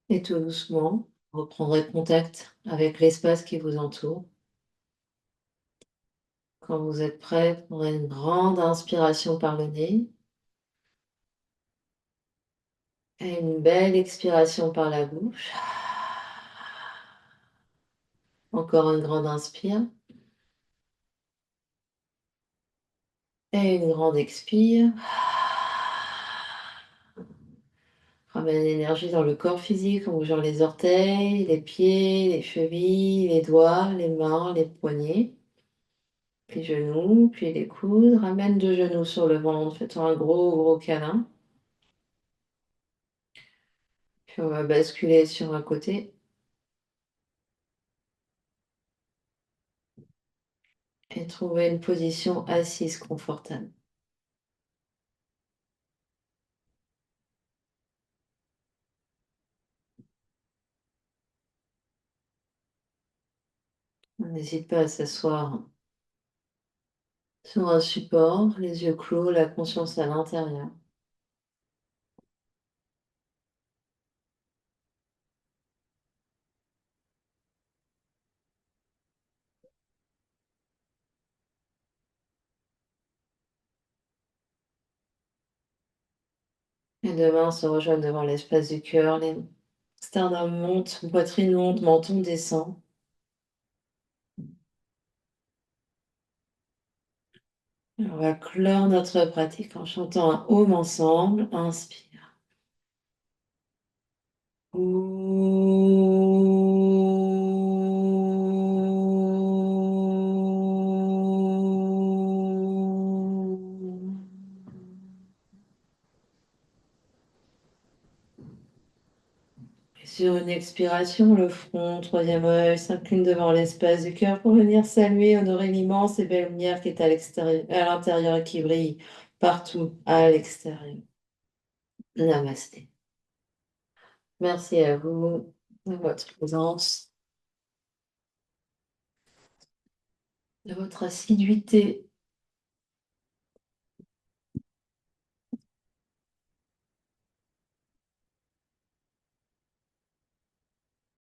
Et tout doucement, vous reprendrez contact avec l'espace qui vous entoure. Quand vous êtes prêt, prendrez une grande inspiration par le nez et une belle expiration par la bouche. Encore une grande inspire et une grande expire. Ramène l'énergie dans le corps physique en bougeant les orteils, les pieds, les chevilles, les doigts, les mains, les poignets. Puis genoux, puis les coudes. Ramène 2 genoux sur le ventre, fais-toi un gros câlin. Puis on va basculer sur un côté et trouver une position assise confortable. On n'hésite pas à s'asseoir sur un support, les yeux clos, la conscience à l'intérieur. Et demain, on se rejoint devant l'espace du cœur. Les sternum montent, poitrine monte, menton descend. Et on va clore notre pratique en chantant un home ensemble. Inspire. Et sur une expiration, le front, troisième œil, s'incline devant l'espace du cœur pour venir saluer, honorer l'immense et belle lumière qui est à l'extérieur, à l'intérieur et qui brille partout à l'extérieur. Namasté. Merci à vous de votre présence, de votre assiduité